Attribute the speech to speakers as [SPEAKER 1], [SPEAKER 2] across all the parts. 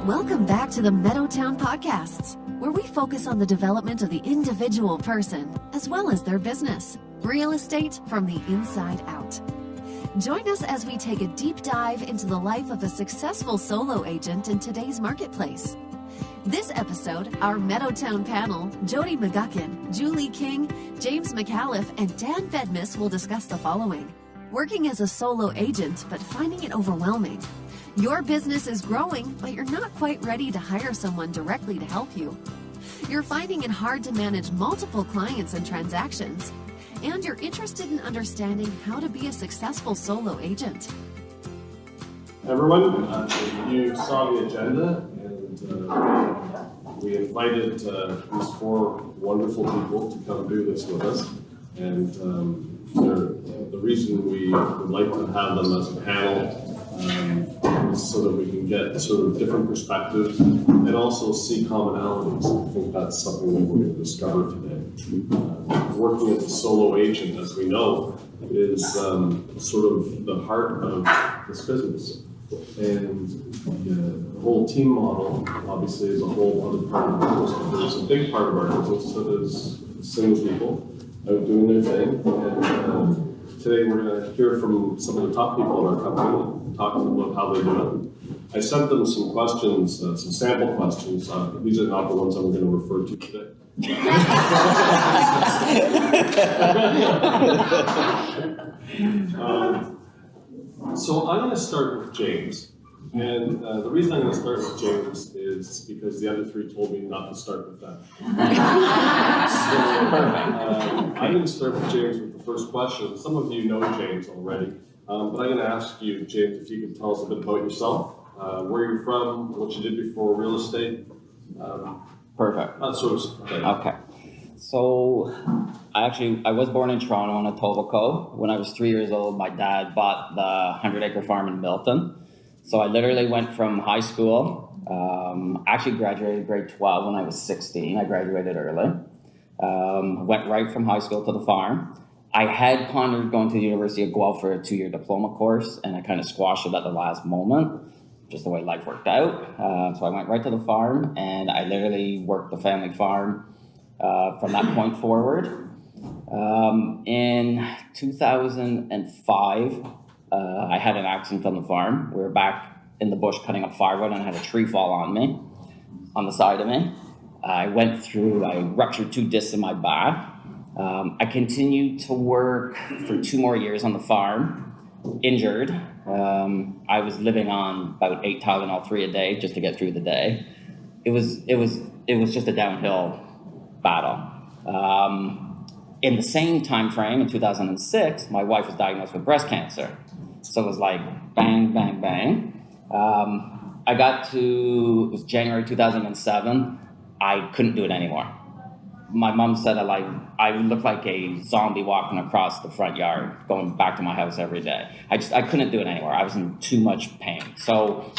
[SPEAKER 1] Welcome back to the Meadowtowne podcasts, where we focus on the development of the individual person, as well as their business. Real estate from the inside out. Join us as we take a deep dive into the life of a successful solo agent in today's marketplace. This episode, our Meadowtowne panel, Jodie McGucken, Julie King, James Micallef, and Dan Bednis will discuss the following. Working as a solo agent, but finding it overwhelming. Your business is growing, but you're not quite ready to hire someone directly to help you. You're finding it hard to manage multiple clients and transactions. And you're interested in understanding how to be a successful solo agent.
[SPEAKER 2] Everyone, you saw the agenda, and we invited these four wonderful people to come do this with us. And the reason we would like to have them as a panel is so that we can get sort of different perspectives and also see commonalities. I think that's something that we're going to discover today. Working as a solo agent, as we know, is sort of the heart of this business. And the whole team model, obviously, is a whole other part of the business, but there's a big part of our business that is single people out doing their thing. And today we're going to hear from some of the top people in our company, talk to them about how they do it. I sent them some questions, some sample questions. These are not the ones I'm going to refer to today. So I'm going to start with James. And the reason I'm going to start with James is because the other three told me not to start with that. I'm going to start with James with the first question. Some of you know James already, but I'm going to ask you, James, if you could tell us a bit about yourself, where you're from, what you did before real estate.
[SPEAKER 3] Perfect.
[SPEAKER 2] That sort of thing.
[SPEAKER 3] Okay. So I was born in Toronto in Etobicoke. When I was 3 years old, my dad bought the 100-acre farm in Milton. So I literally went from high school, actually graduated grade 12 when I was 16. I graduated early. Went right from high school to the farm. I had pondered going to the University of Guelph for a 2-year diploma course, and I kind of squashed it at the last moment, just the way life worked out. So I went right to the farm, and I literally worked the family farm from that point forward. In 2005, I had an accident on the farm. We were back in the bush cutting up firewood, and I had a tree fall on me, on the side of me. I ruptured 2 discs in my back. I continued to work for 2 more years on the farm, injured. I was living on about 8 Tylenol 3 a day just to get through the day. It was just a downhill battle. In the same time frame, in 2006, my wife was diagnosed with breast cancer. So it was like bang, bang, bang. It was January 2007. I couldn't do it anymore. My mom said I looked like a zombie walking across the front yard, going back to my house every day. I couldn't do it anymore. I was in too much pain. So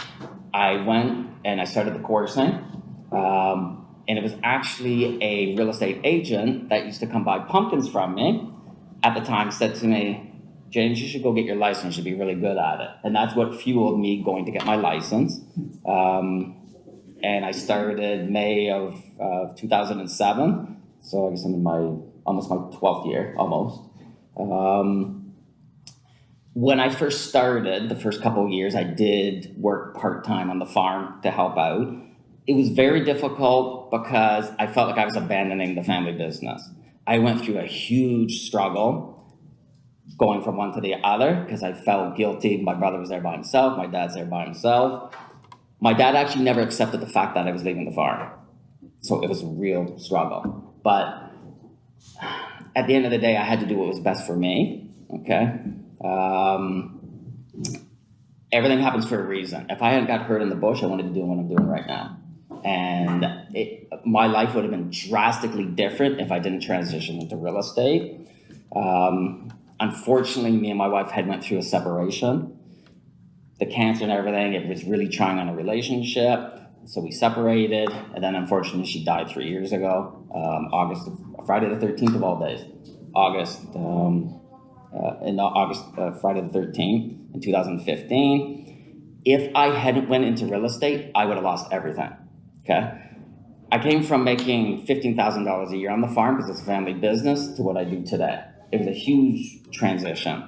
[SPEAKER 3] I went and I started the coursing. And it was actually a real estate agent that used to come buy pumpkins from me at the time said to me, James, you should go get your license. You'd be really good at it. And that's what fueled me going to get my license. And I started May of 2007. So I guess I'm in almost my 12th year, almost. When I first started, the first couple of years, I did work part-time on the farm to help out. It was very difficult because I felt like I was abandoning the family business. I went through a huge struggle going from one to the other because I felt guilty. My brother was there by himself. My dad's there by himself. My dad actually never accepted the fact that I was leaving the farm. So it was a real struggle. But at the end of the day, I had to do what was best for me, okay? Everything happens for a reason. If I hadn't got hurt in the bush, I wanted to do what I'm doing right now. And my life would have been drastically different if I didn't transition into real estate. Unfortunately, me and my wife had went through a separation. The cancer and everything, it was really trying on a relationship. So we separated, and then unfortunately she died 3 years ago, Friday the 13th of all days. Friday the 13th in 2015. if I hadn't went into real estate, I would have lost everything, okay? I came from making $15,000 a year on the farm because it's a family business to what I do today. It was a huge transition.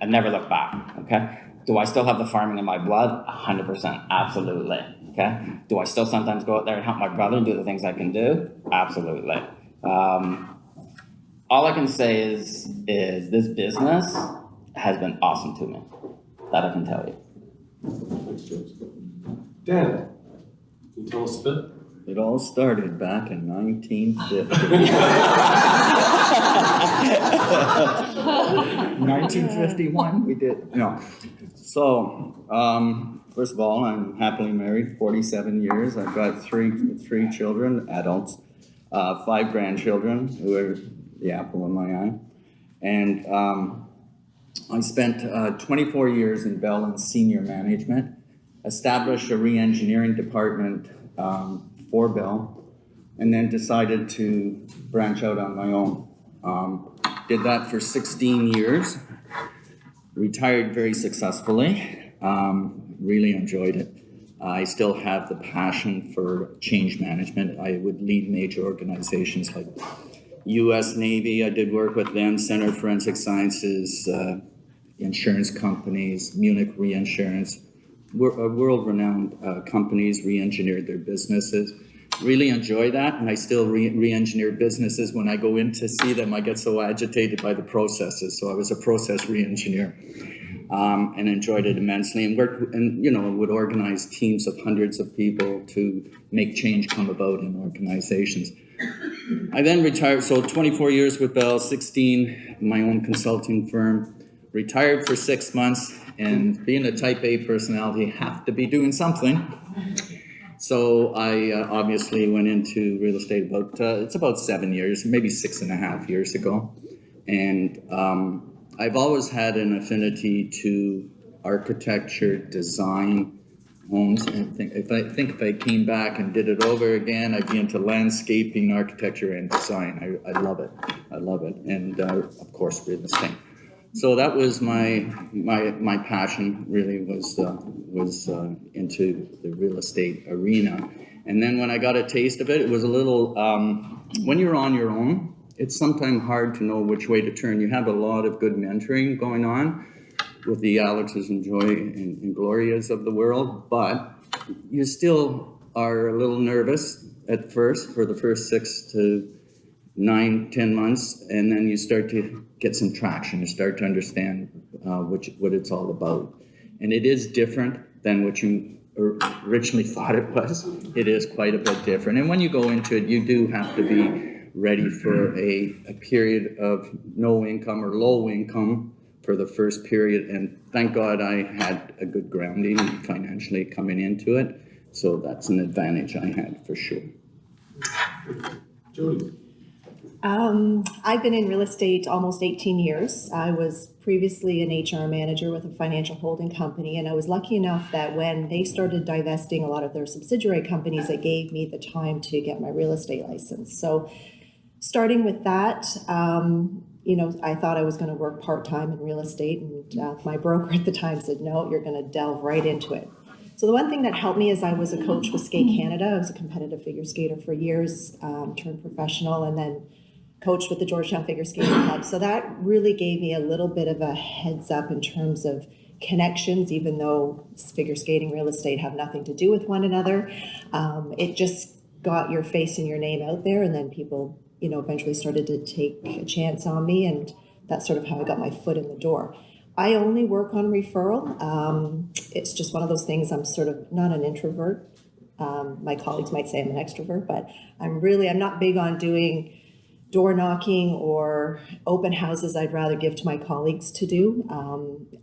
[SPEAKER 3] I never looked back, okay? Do I still have the farming in my blood? 100%, absolutely, okay? Do I still sometimes go out there and help my brother and do the things I can do? Absolutely. All I can say is this business has been awesome to me. That I can tell you.
[SPEAKER 2] Thanks, James. Dan, can you tell us a bit?
[SPEAKER 4] It all started back in 1950. 1951, we did. No. So, first of all, I'm happily married, 47 years. I've got three children, adults, 5 grandchildren who are the apple of my eye. And I spent 24 years in Bell in senior management, established a re-engineering department for Bell, and then decided to branch out on my own. Did that for 16 years, retired very successfully, really enjoyed it. I still have the passion for change management. I would lead major organizations like U.S. Navy. I did work with them, Center for Forensic Sciences, insurance companies, Munich Reinsurance, world-renowned companies, re-engineered their businesses. Really enjoy that, and I still re-engineer businesses. When I go in to see them, I get so agitated by the processes. So I was a process re-engineer, and enjoyed it immensely. And worked, and would organize teams of hundreds of people to make change come about in organizations. I then retired. So 24 years with Bell, 16 my own consulting firm. Retired for 6 months, and being a type A personality, have to be doing something. So I obviously went into real estate it's about 7 years, maybe 6.5 years ago. And I've always had an affinity to architecture, design, homes, and if I came back and did it over again, I'd be into landscaping, architecture, and design. I love it. And of course, real estate. So that was my passion. Really was into the real estate arena. And then when I got a taste of it, it was a little. When you're on your own, it's sometimes hard to know which way to turn. You have a lot of good mentoring going on with the Alexes and Joy and Glorias of the world, but you still are a little nervous at first for the first 6 to 9, 10 months, and then you start to get some traction. You start to understand what it's all about. And it is different than what you originally thought it was. It is quite a bit different. And when you go into it, you do have to be ready for a period of no income or low income for the first period. And thank God I had a good grounding financially coming into it. So that's an advantage I had for sure.
[SPEAKER 2] Jodie.
[SPEAKER 5] I've been in real estate almost 18 years. I was previously an HR manager with a financial holding company, and I was lucky enough that when they started divesting a lot of their subsidiary companies, it gave me the time to get my real estate license. So starting with that, I thought I was going to work part-time in real estate, and my broker at the time said, no, you're going to delve right into it. So the one thing that helped me is I was a coach with Skate Canada. I was a competitive figure skater for years, turned professional, and then coached with the Georgetown Figure Skating Club. So that really gave me a little bit of a heads up in terms of connections, even though figure skating, real estate have nothing to do with one another. It just got your face and your name out there, and then people, eventually started to take a chance on me, and that's sort of how I got my foot in the door. I only work on referral. It's just one of those things. I'm sort of not an introvert. My colleagues might say I'm an extrovert, but I'm not big on doing door knocking or open houses. I'd rather give to my colleagues to do.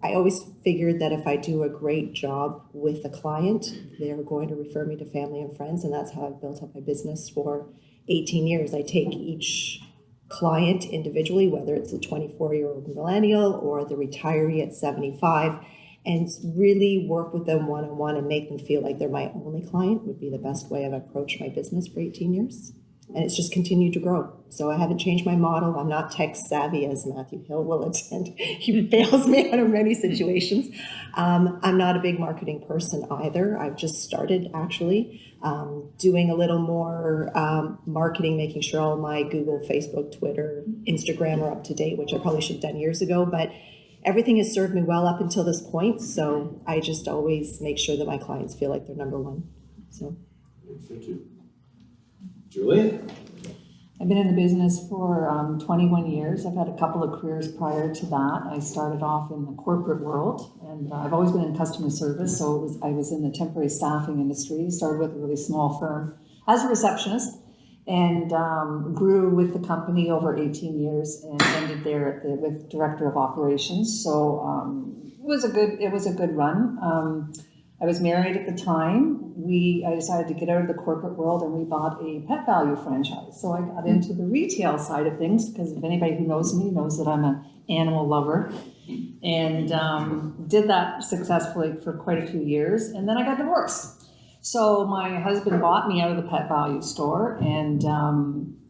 [SPEAKER 5] I always figured that if I do a great job with a client, they're going to refer me to family and friends, and that's how I've built up my business for 18 years. I take each client individually, whether it's a 24-year-old millennial or the retiree at 75, and really work with them one-on-one and make them feel like they're my only client would be the best way I've approached my business for 18 years. And it's just continued to grow. So I haven't changed my model. I'm not tech savvy as Matthew Hill will attend. He fails me out of many situations. I'm not a big marketing person either. I've just started actually doing a little more marketing, making sure all my Google, Facebook, Twitter, Instagram are up to date, which I probably should have done years ago. But everything has served me well up until this point. So I just always make sure that my clients feel like they're number one. So.
[SPEAKER 2] Thank you. Julie?
[SPEAKER 6] I've been in the business for 21 years. I've had a couple of careers prior to that. I started off in the corporate world, and I've always been in customer service, so I was in the temporary staffing industry. Started with a really small firm as a receptionist, and grew with the company over 18 years, and ended there with director of operations. So it was a good run. I was married at the time. I decided to get out of the corporate world, and we bought a Pet Value franchise. So I got into the retail side of things, because if anybody who knows me knows that I'm an animal lover, and did that successfully for quite a few years. And then I got divorced. So my husband bought me out of the Pet Value store, and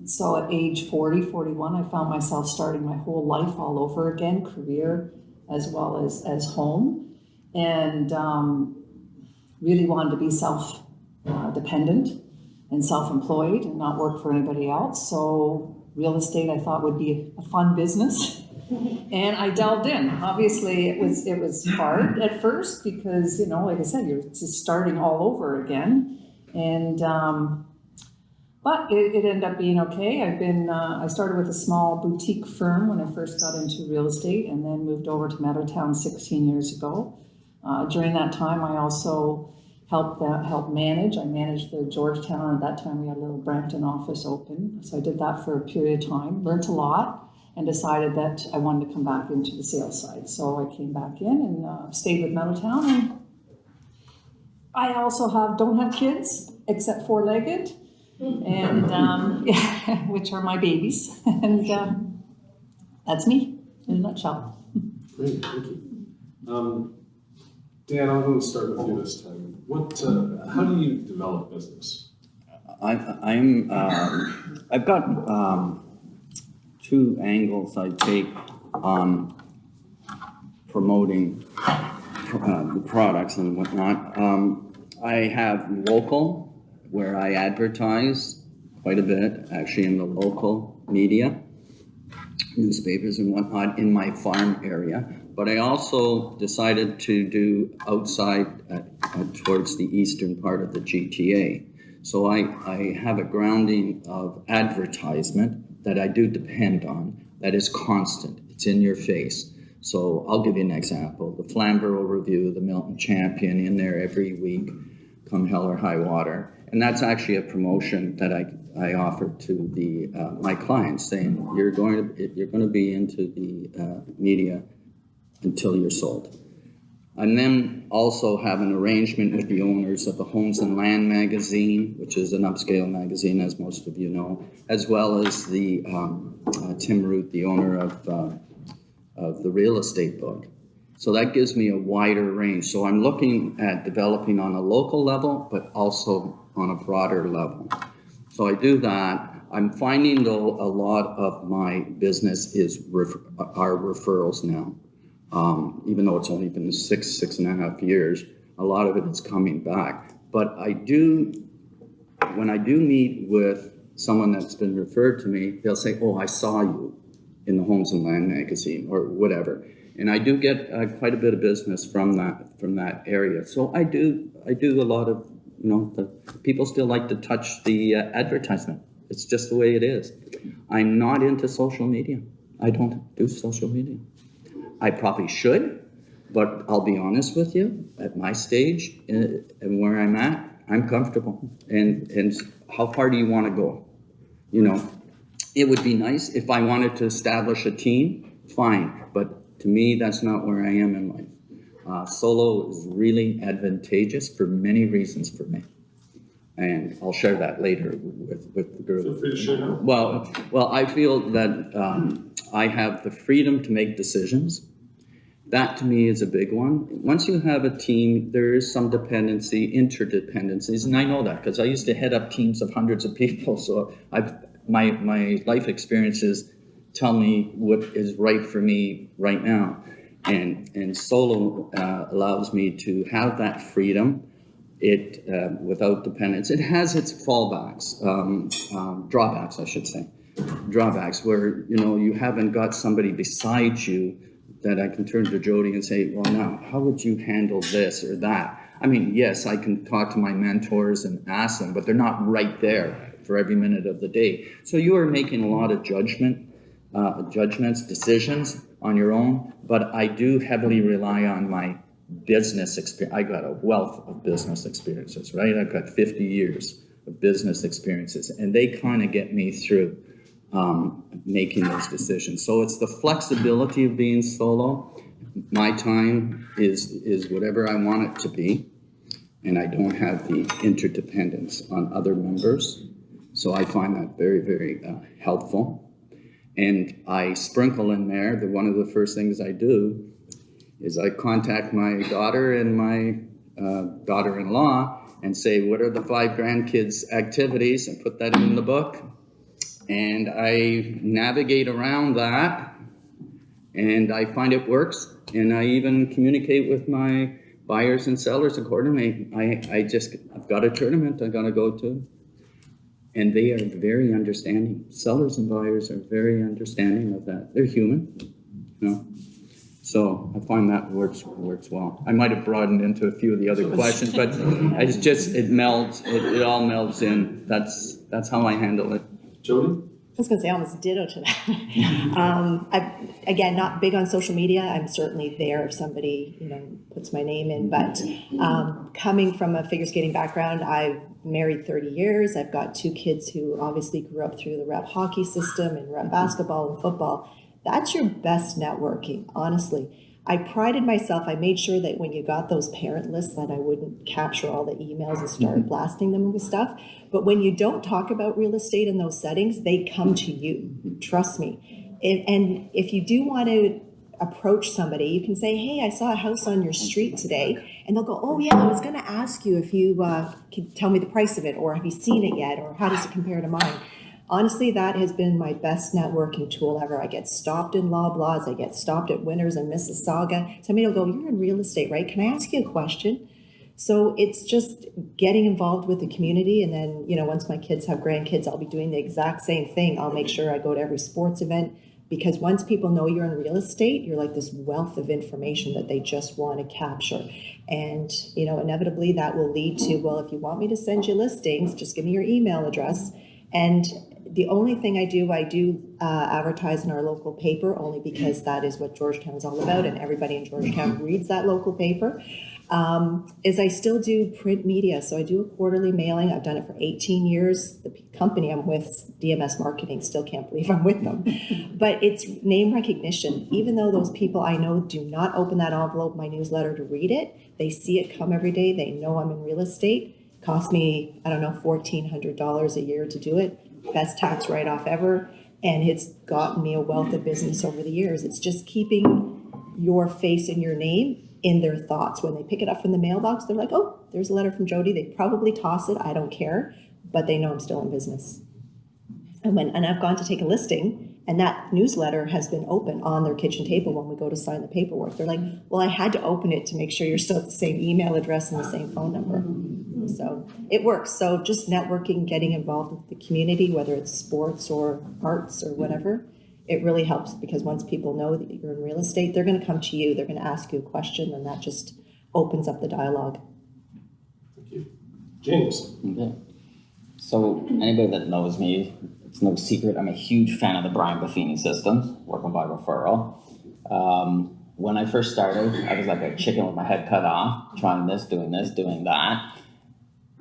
[SPEAKER 6] so at age 41, I found myself starting my whole life all over again, career as well as home, and really wanted to be self-dependent and self-employed and not work for anybody else. So real estate I thought would be a fun business. And I delved in. Obviously it was hard at first because, like I said, you're just starting all over again. And but it ended up being okay. I started with a small boutique firm when I first got into real estate, and then moved over to Meadowtowne 16 years ago. During that time, I also helped manage. I managed the Georgetown. At that time, we had a little Brampton office open. So I did that for a period of time, learned a lot, and decided that I wanted to come back into the sales side. So I came back in and stayed with Meadowtowne. And I also don't have kids, except four-legged, and which are my babies. And that's me in a nutshell.
[SPEAKER 2] Great, thank you. Dan, I'm going to start with you this time. How do you develop business?
[SPEAKER 4] I've got two angles I take on promoting the products and whatnot. I have local, where I advertise quite a bit, actually in the local media, newspapers and whatnot in my farm area. But I also decided to do outside towards the eastern part of the GTA. So I have a grounding of advertisement that I do depend on, that is constant. It's in your face. So I'll give you an example. The Flamborough Review, the Milton Champion, in there every week, come hell or high water. And that's actually a promotion that I offer to my clients, saying you're going to be into the media until you're sold. And then also have an arrangement with the owners of the Homes and Land magazine, which is an upscale magazine, as most of you know, as well as the Tim Root, the owner of the real estate book. So that gives me a wider range. So I'm looking at developing on a local level, but also on a broader level. So I do that. I'm finding, though, a lot of my business are referrals now. Even though it's only been 6.5 years, a lot of it is coming back. But when I do meet with someone that's been referred to me, they'll say, "Oh, I saw you in the Homes and Land magazine," or whatever. And I do get quite a bit of business from that area. So I do a lot of, the people still like to touch the advertisement. It's just the way it is. I'm not into social media. I don't do social media. I probably should, but I'll be honest with you, at my stage and where I'm at, I'm comfortable. And how far do you want to go? It would be nice if I wanted to establish a team, fine. But to me, that's not where I am in life. Solo is really advantageous for many reasons for me. And I'll share that later with the group.
[SPEAKER 2] Feel free to share now.
[SPEAKER 4] Well, I feel that I have the freedom to make decisions, That to me is a big one. Once you have a team, there is some dependency, interdependencies, and I know that because I used to head up teams of hundreds of people. So my life experiences tell me what is right for me right now, and solo allows me to have that freedom. It without dependence. It has its fallbacks, drawbacks, I should say, drawbacks where you haven't got somebody beside you that I can turn to Jodie and say, well, now, how would you handle this or that? I mean, yes, I can talk to my mentors and ask them, but they're not right there for every minute of the day. So you are making a lot of judgments, decisions on your own, but I do heavily rely on my business experience. I got a wealth of business experiences, right? I've got 50 years of business experiences, and they kind of get me through making those decisions. So it's the flexibility of being solo. My time is whatever I want it to be, and I don't have the interdependence on other members. So I find that very, very helpful. And I sprinkle in there that one of the first things I do is I contact my daughter and my daughter-in-law and say, what are the 5 grandkids' activities? And put that in the book. And I navigate around that, and I find it works. And I even communicate with my buyers and sellers accordingly. I've got a tournament I gotta go to. And they are very understanding. Sellers and buyers are very understanding of that. They're human, So I find that works well. I might have broadened into a few of the other questions, but it melds. It all melds in. That's how I handle it.
[SPEAKER 2] Jodie?
[SPEAKER 5] I was going to say almost ditto to that. Again, not big on social media. I'm certainly there if somebody puts my name in. But coming from a figure skating background, I've married 30 years. I've got 2 kids who obviously grew up through the rep hockey system and rep basketball and football. That's your best networking, honestly. I prided myself, I made sure that when you got those parent lists that I wouldn't capture all the emails and start blasting them with stuff. But when you don't talk about real estate in those settings, they come to you, trust me. And if you do want to approach somebody, you can say, hey, I saw a house on your street today. And they'll go, oh yeah, I was gonna ask you if you could tell me the price of it, or have you seen it yet, or how does it compare to mine? Honestly, that has been my best networking tool ever. I get stopped in Loblaws, I get stopped at Winners and Mississauga. Somebody will go, you're in real estate, right? Can I ask you a question? So it's just getting involved with the community. And then, once my kids have grandkids, I'll be doing the exact same thing. I'll make sure I go to every sports event, because once people know you're in real estate, you're like this wealth of information that they just want to capture. And, inevitably that will lead to, well, if you want me to send you listings, just give me your email address. And the only thing I do advertise in our local paper, only because that is what Georgetown's all about, and everybody in Georgetown reads that local paper, is I still do print media. So I do a quarterly mailing. I've done it for 18 years. The company I'm with, DMS Marketing, still can't believe I'm with them. But it's name recognition. Even though those people I know do not open that envelope, my newsletter, to read it, they see it come every day. They know I'm in real estate. Cost me, $1,400 a year to do it. Best tax write-off ever. And it's gotten me a wealth of business over the years. It's just keeping your face and your name in their thoughts. When they pick it up from the mailbox, they're like, oh, there's a letter from Jodie. They probably toss it. I don't care. But they know I'm still in business. And I've gone to take a listing, and that newsletter has been open on their kitchen table when we go to sign the paperwork. They're like, well, I had to open it to make sure you're still at the same email address and the same phone number. So it works. So just networking, getting involved with the community, whether it's sports or arts or whatever, it really helps, because once people know that you're in real estate, they're going to come to you. They're going to ask you a question, and that just opens up the dialogue.
[SPEAKER 2] Thank you. James.
[SPEAKER 3] Okay. So anybody that knows me, it's no secret, I'm a huge fan of the Brian Buffini systems, working by referral. When I first started, I was like a chicken with my head cut off, trying this, doing that.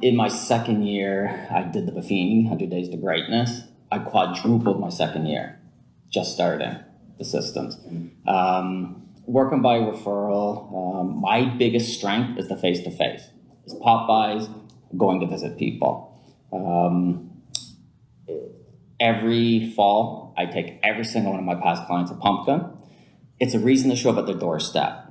[SPEAKER 3] In my second year, I did the Buffini, 100 Days to Greatness. I quadrupled my second year, just starting the systems. Working by referral, my biggest strength is the face-to-face. It's pop-bys, going to visit people. Every fall, I take every single one of my past clients a pumpkin. It's a reason to show up at their doorstep.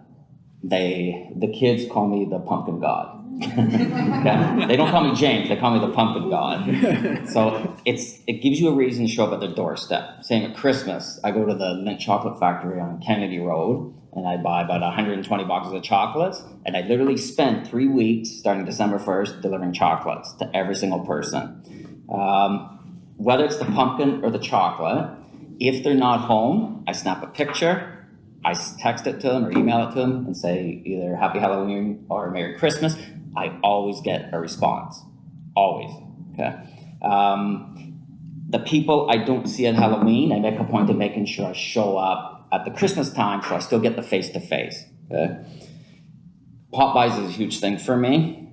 [SPEAKER 3] the kids call me the pumpkin god. Okay? They don't call me James, they call me the pumpkin god. So it gives you a reason to show up at their doorstep. Same at Christmas, I go to the Mint Chocolate Factory on Kennedy Road, and I buy about 120 boxes of chocolates, and I literally spent 3 weeks, starting December 1st, delivering chocolates to every single person. Whether it's the pumpkin or the chocolate, if they're not home, I snap a picture, I text it to them or email it to them and say either Happy Halloween or Merry Christmas. I always get a response, always, okay? The people I don't see at Halloween, I make a point of making sure I show up at the Christmas time so I still get the face-to-face, okay? Pop buys is a huge thing for me.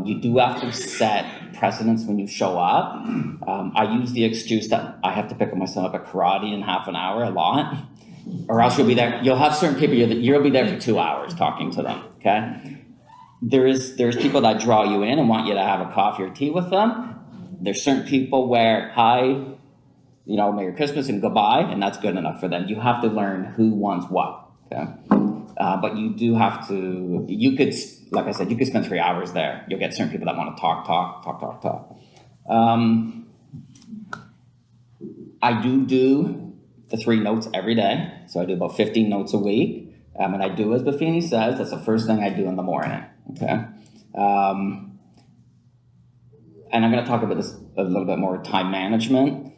[SPEAKER 3] You do have to set precedents when you show up. I use the excuse that I have to pick my son up at karate in half an hour a lot, or else you'll be there. You'll have certain people, you'll be there for 2 hours talking to them, okay? There's people that draw you in and want you to have a coffee or tea with them. There's certain people where, hi, Merry Christmas and goodbye, and that's good enough for them. You have to learn who wants what, okay? But you do have to, like I said, you could spend 3 hours there. You'll get certain people that want to talk. I do the 3 notes every day. So I do about 15 notes a week. And I do as Buffini says, that's the first thing I do in the morning, okay? And I'm gonna talk about this a little bit more, time management.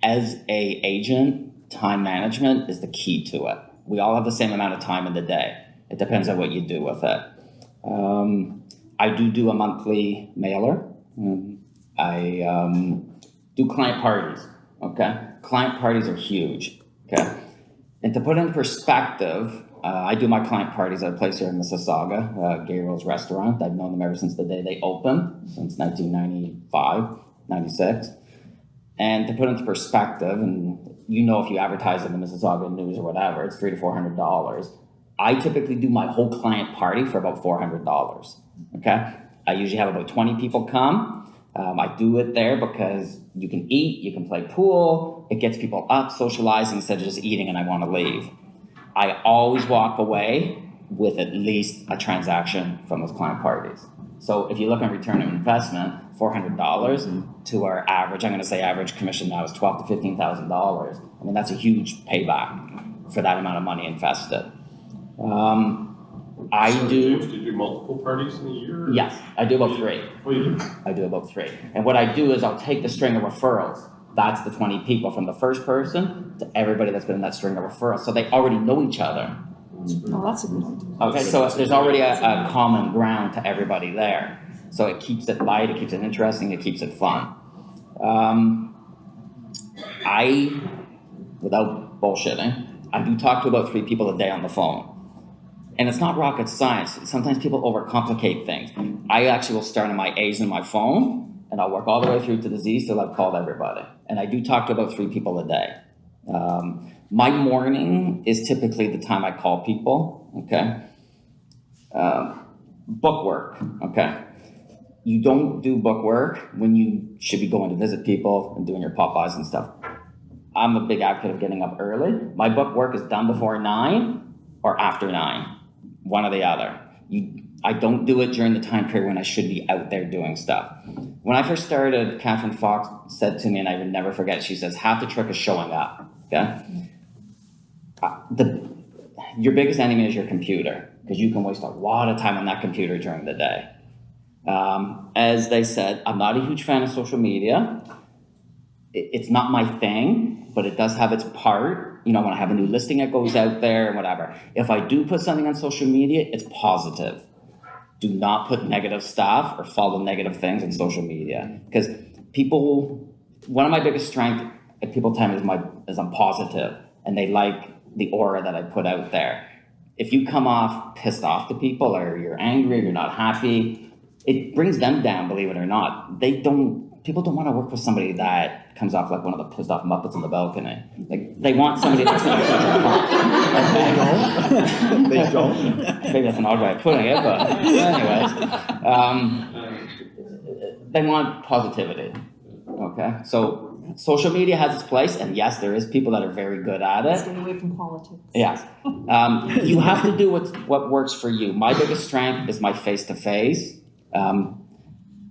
[SPEAKER 3] As a agent, time management is the key to it. We all have the same amount of time in the day. It depends on what you do with it. I do a monthly mailer. I do client parties, okay? Client parties are huge, okay? And to put it in perspective, I do my client parties at a place here in Mississauga, Gabriel's Restaurant. I've known them ever since the day they opened, since 1995, 96. And to put into perspective, and if you advertise in the Mississauga News or whatever, it's $300 to $400. I typically do my whole client party for about $400, okay? I usually have about 20 people come. I do it there because you can eat, you can play pool, it gets people up, socializing instead of just eating and I want to leave. I always walk away with at least a transaction from those client parties. So if you look on return on investment, $400 to our average, I'm going to say average commission now is $12,000 to $15,000. I mean, that's a huge payback for that amount of money invested.
[SPEAKER 2] Do you do multiple parties in a year?
[SPEAKER 3] Yes, I do about 3.
[SPEAKER 2] Oh, you do?
[SPEAKER 3] I do about 3. And what I do is I'll take the string of referrals. That's the 20 people from the first person to everybody that's been in that string of referrals. So they already know each other.
[SPEAKER 6] Oh, that's a good idea.
[SPEAKER 3] Okay, so there's already a common ground to everybody there. So it keeps it light, it keeps it interesting, it keeps it fun. Without bullshitting, I do talk to about 3 people a day on the phone. And it's not rocket science. Sometimes people overcomplicate things. I actually will start on my A's in my phone, and I'll work all the way through to the Z's till I've called everybody. And I do talk to about 3 people a day. My morning is typically the time I call people, okay? Book work, okay? You don't do book work when you should be going to visit people and doing your pop-bys and stuff. I'm a big advocate of getting up early. My book work is done before 9 or after 9. One or the other. I don't do it during the time period when I should be out there doing stuff. When I first started, Catherine Fox said to me, and I would never forget, she says, half the trick is showing up, okay? Your biggest enemy is your computer, because you can waste a lot of time on that computer during the day. As they said, I'm not a huge fan of social media. It's not my thing, but it does have its part. When I have a new listing that goes out there and whatever. If I do put something on social media, it's positive. Do not put negative stuff or follow negative things on social media. Because one of my biggest strengths at people time is I'm positive, and they like the aura that I put out there. If you come off pissed off to people, or you're angry, or you're not happy, it brings them down, believe it or not. People don't want to work with somebody that comes off like one of the pissed off Muppets on the balcony. Like, they want somebody that's going to
[SPEAKER 4] They don't.
[SPEAKER 3] Maybe that's an odd way of putting it, but anyways. They want positivity, okay? So social media has its place, and yes, there is people that are very good at it.
[SPEAKER 6] Stay away from politics.
[SPEAKER 3] Yes. You have to do what works for you. My biggest strength is my face-to-face.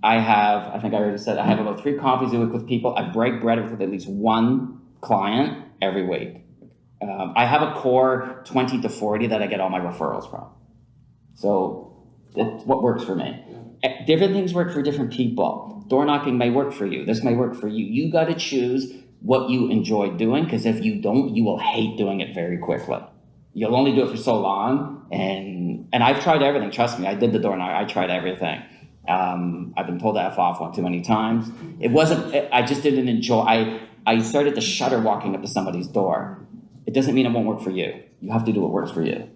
[SPEAKER 3] I think I already said, I have about 3 coffees a week with people. I break bread with at least one client every week. I have a core 20 to 40 that I get all my referrals from. So it's what works for me. Different things work for different people. Door knocking may work for you. This may work for you. You got to choose what you enjoy doing, because if you don't, you will hate doing it very quickly. You'll only do it for so long. And I've tried everything. Trust me, I did the door knock. I tried everything. I've been told to F off one too many times. I just didn't enjoy. I started to shudder walking up to somebody's door. It doesn't mean it won't work for you. You have to do what works for you.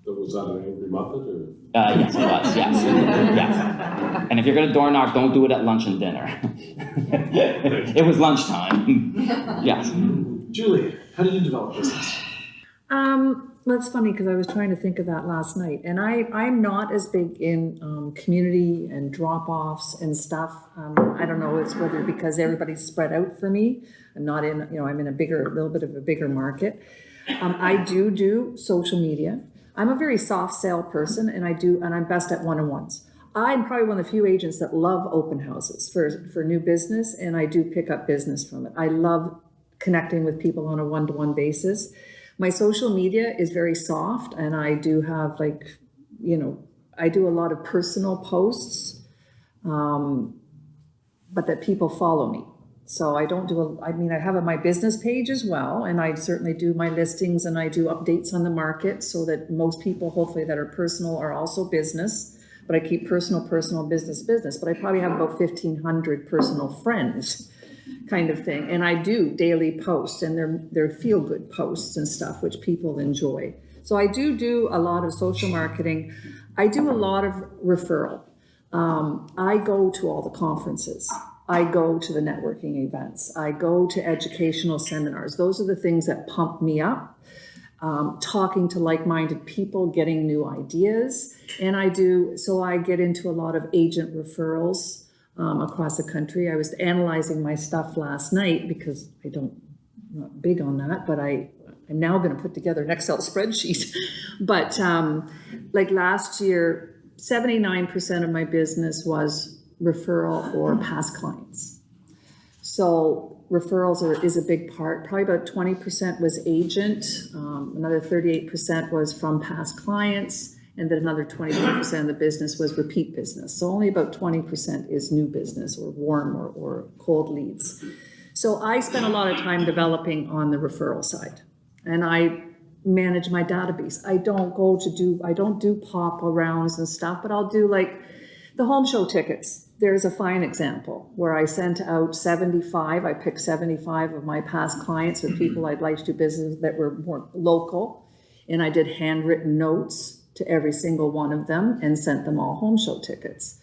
[SPEAKER 2] Was that an angry Muppet, or?
[SPEAKER 3] Yes, it was. Yes, yes. And if you're going to door knock, don't do it at lunch and dinner. It was lunchtime. Yes.
[SPEAKER 2] Julie, how did you develop business?
[SPEAKER 6] That's funny, because I was trying to think of that last night, and I'm not as big in community and drop-offs and stuff. I don't know, it's whether because everybody's spread out for me. I'm not in, I'm in a little bit of a bigger market. I do social media. I'm a very soft sale person, and I'm best at one-on-ones. I'm probably one of the few agents that love open houses for new business, and I do pick up business from it. I love connecting with people on a one-to-one basis. My social media is very soft, and I do have I do a lot of personal posts, but that people follow me. So I don't I have my business page as well, and I certainly do my listings, and I do updates on the market so that most people, hopefully, that are personal are also business, but I keep personal, business. But I probably have about 1,500 personal friends kind of thing. And I do daily posts, and they're feel-good posts and stuff, which people enjoy. So I do a lot of social marketing. I do a lot of referral. I go to all the conferences. I go to the networking events. I go to educational seminars. Those are the things that pump me up. Talking to like-minded people, getting new ideas. And I get into a lot of agent referrals across the country. I was analyzing my stuff last night because I'm not big on that, but I'm now going to put together an Excel spreadsheet. But like last year, 79% of my business was referral or past clients. So referrals is a big part. Probably about 20% was agent, another 38% was from past clients, and then another 22% of the business was repeat business. So only about 20% is new business or warm or cold leads. So I spent a lot of time developing on the referral side, and I manage my database. I don't do pop arounds and stuff, but I'll do like the home show tickets. There's a fine example where I sent out 75. I picked 75 of my past clients or people I'd like to do business that were more local, and I did handwritten notes to every single one of them and sent them all home show tickets.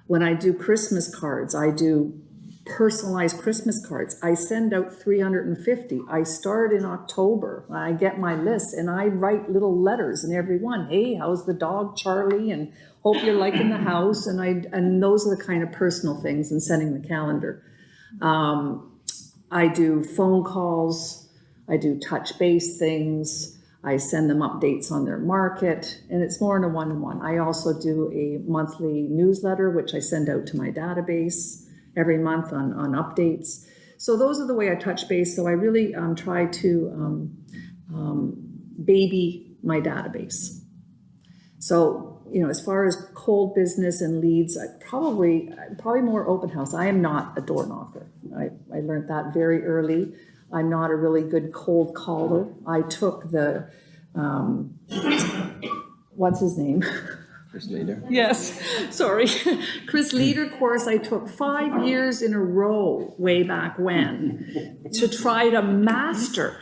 [SPEAKER 6] When I do Christmas cards, I do personalized Christmas cards. I send out 350. I start in October. I get my list, and I write little letters in every one. Hey, how's the dog, Charlie? And hope you're liking the house. And those are the kind of personal things, and sending the calendar. I do phone calls. I do touch base things. I send them updates on their market, and it's more in a one-to-one. I also do a monthly newsletter, which I send out to my database every month on updates. So those are the way I touch base. So I really try to baby my database. So, as far as cold business and leads, probably more open house. I am not a door knocker. I learned that very early. I'm not a really good cold caller. I took the, what's his name?
[SPEAKER 4] Chris Leader.
[SPEAKER 6] Yes, sorry. Chris Leader course I took 5 years in a row way back when to try to master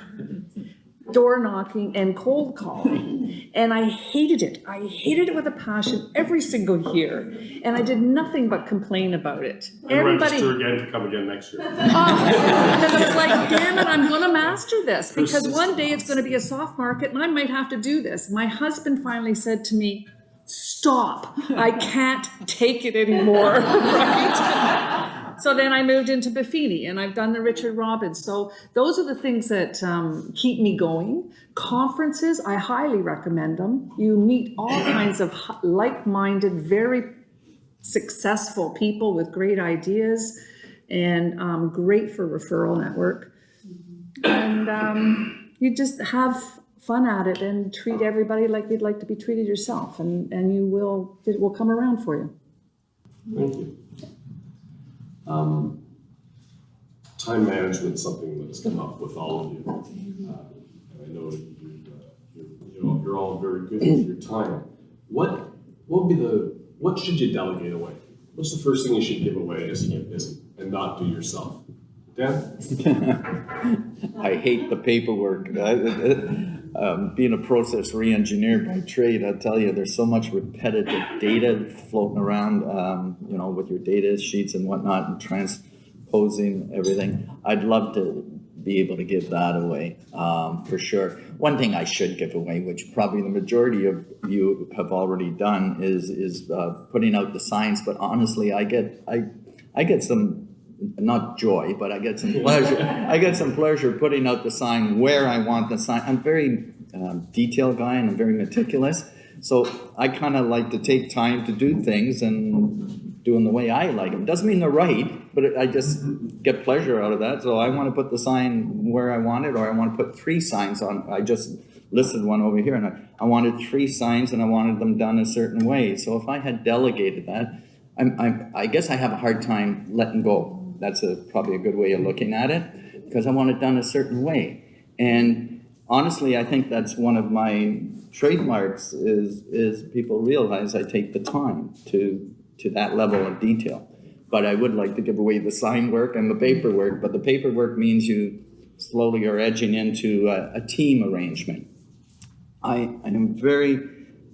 [SPEAKER 6] door knocking and cold calling. And I hated it. I hated it with a passion every single year. And I did nothing but complain about it.
[SPEAKER 2] And register again to come again next year.
[SPEAKER 6] Because I was like, damn it, I'm going to master this. Because one day it's going to be a soft market and I might have to do this. My husband finally said to me, stop. I can't take it anymore. Right? So then I moved into Buffini, and I've done the Richard Robbins. So those are the things that keep me going. Conferences, I highly recommend them. You meet all kinds of like-minded, very successful people with great ideas, and great for referral network. And you just have fun at it and treat everybody like you'd like to be treated yourself, and it will come around for you.
[SPEAKER 2] Thank you. Time management is something that's come up with all of you. I know you're all very good with your time. What should you delegate away? What's the first thing you should give away as you get busy and not do yourself? Dan?
[SPEAKER 4] I hate the paperwork. Being a process re-engineer by trade, I tell you, there's so much repetitive data floating around, with your data sheets and whatnot, and transposing everything. I'd love to be able to give that away, for sure. One thing I should give away, which probably the majority of you have already done, is putting out the signs. But honestly, I get some, not joy, but I get some pleasure. I get some pleasure putting out the sign where I want the sign. I'm very detailed guy, and I'm very meticulous. So I kind of like to take time to do things and do them the way I like them. Doesn't mean they're right, but I just get pleasure out of that. So I want to put the sign where I want it, or I want to put 3 signs on. I just listed one over here, and I wanted 3 signs, and I wanted them done a certain way. So if I had delegated that, I guess I have a hard time letting go. That's probably a good way of looking at it, because I want it done a certain way. And honestly, I think that's one of my trademarks is people realize I take the time to that level of detail. But I would like to give away the sign work and the paperwork, but the paperwork means you slowly are edging into a team arrangement. I am very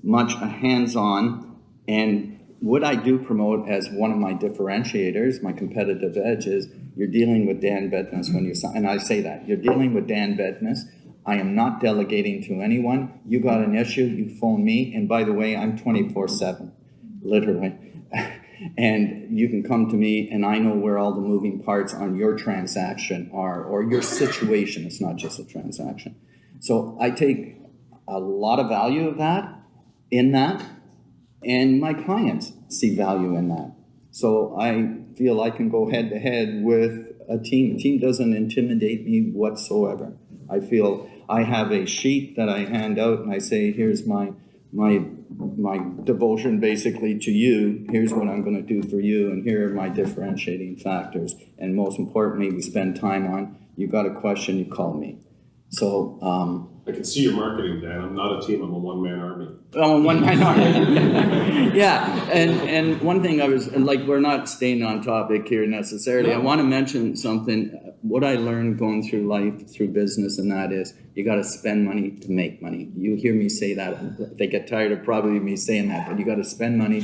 [SPEAKER 4] much a hands-on, and what I do promote as one of my differentiators, my competitive edge, is you're dealing with Dan Bednis when you sign, and I say that, you're dealing with Dan Bednis. I am not delegating to anyone. You got an issue, you phone me, and by the way, I'm 24/7, literally. And you can come to me, and I know where all the moving parts on your transaction are, or your situation. It's not just a transaction. So I take a lot of value of that, in that, and my clients see value in that. So I feel I can go head to head with a team. A team doesn't intimidate me whatsoever. I feel I have a sheet that I hand out, and I say, here's my devotion basically to you. Here's what I'm going to do for you, and here are my differentiating factors. And most importantly, we spend time on, you got a question, you call me. So
[SPEAKER 2] I can see your marketing, Dan. I'm not a team, I'm a one-man army.
[SPEAKER 4] I'm a one-man army. Yeah, and one thing I was, and like, we're not staying on topic here necessarily. I want to mention something, what I learned going through life, through business, and that is, you got to spend money to make money. You hear me say that. They get tired of probably me saying that, but you got to spend money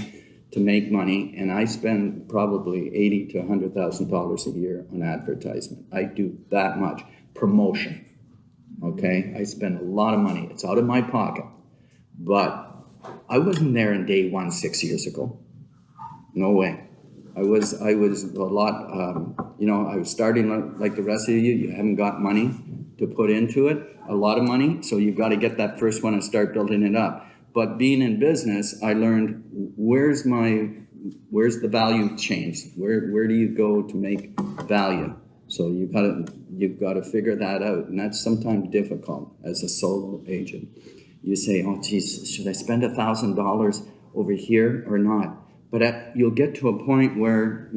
[SPEAKER 4] to make money, and I spend probably $80,000 to $100,000 a year on advertisement. I do that much. Promotion. Okay, I spend a lot of money. It's out of my pocket. But I wasn't there in day one 6 years ago. No way. I was a lot, I was starting like the rest of you. You haven't got money to put into it, a lot of money. So you've got to get that first one and start building it up. But being in business, I learned where's the value change? Where do you go to make value? So you've got to figure that out, and that's sometimes difficult as a solo agent. You say, oh geez, should I spend $1,000 over here or not? But you'll get to a point where,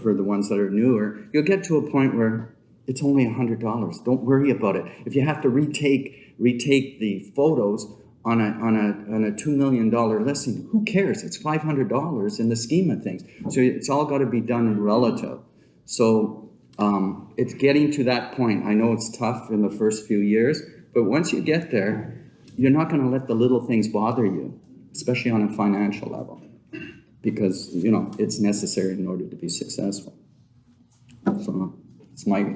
[SPEAKER 4] for the ones that are newer, you'll get to a point where it's only $100. Don't worry about it. If you have to retake the photos on a $2 million listing, who cares? It's $500 in the scheme of things. So it's all got to be done relative. So it's getting to that point. I know it's tough in the first few years, but once you get there, you're not going to let the little things bother you, especially on a financial level, because, it's necessary in order to be successful. So it's my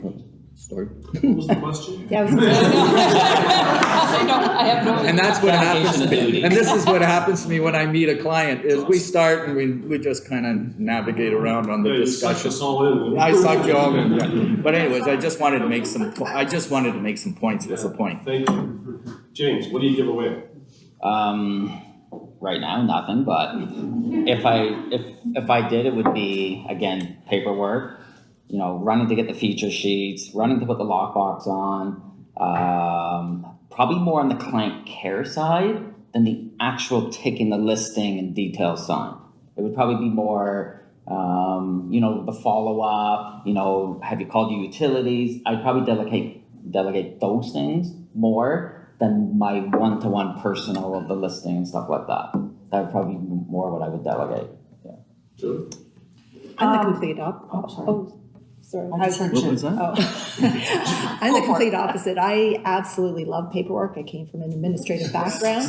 [SPEAKER 4] story.
[SPEAKER 2] What was the question?
[SPEAKER 5] Yeah,
[SPEAKER 6] I have no.
[SPEAKER 4] And that's what happens to
[SPEAKER 3] Delegation of
[SPEAKER 4] me.
[SPEAKER 3] duty.
[SPEAKER 4] And this is what happens to me when I meet a client, is we start and we just kind of navigate around on the
[SPEAKER 2] Yeah, you sucked
[SPEAKER 4] discussion.
[SPEAKER 2] us all in.
[SPEAKER 4] I sucked you all in, yeah. But anyways, I just wanted to make some points, was the point.
[SPEAKER 2] Thank you. James, what do you give away?
[SPEAKER 3] Right now, nothing, but if I did, it would be, again, paperwork, running to get the feature sheets, running to put the lockbox on, probably more on the client care side than the actual taking the listing and details sign. It would probably be more, the follow-up, have you called your utilities? I'd probably delegate those things more than my one-to-one personal of the listing and stuff like that. That would probably be more what I would delegate. Yeah.
[SPEAKER 2] Sure.
[SPEAKER 5] I'm the complete opposite. Sorry.
[SPEAKER 6] I just heard
[SPEAKER 4] What was that?
[SPEAKER 5] I'm the complete opposite. I absolutely love paperwork. I came from an administrative background.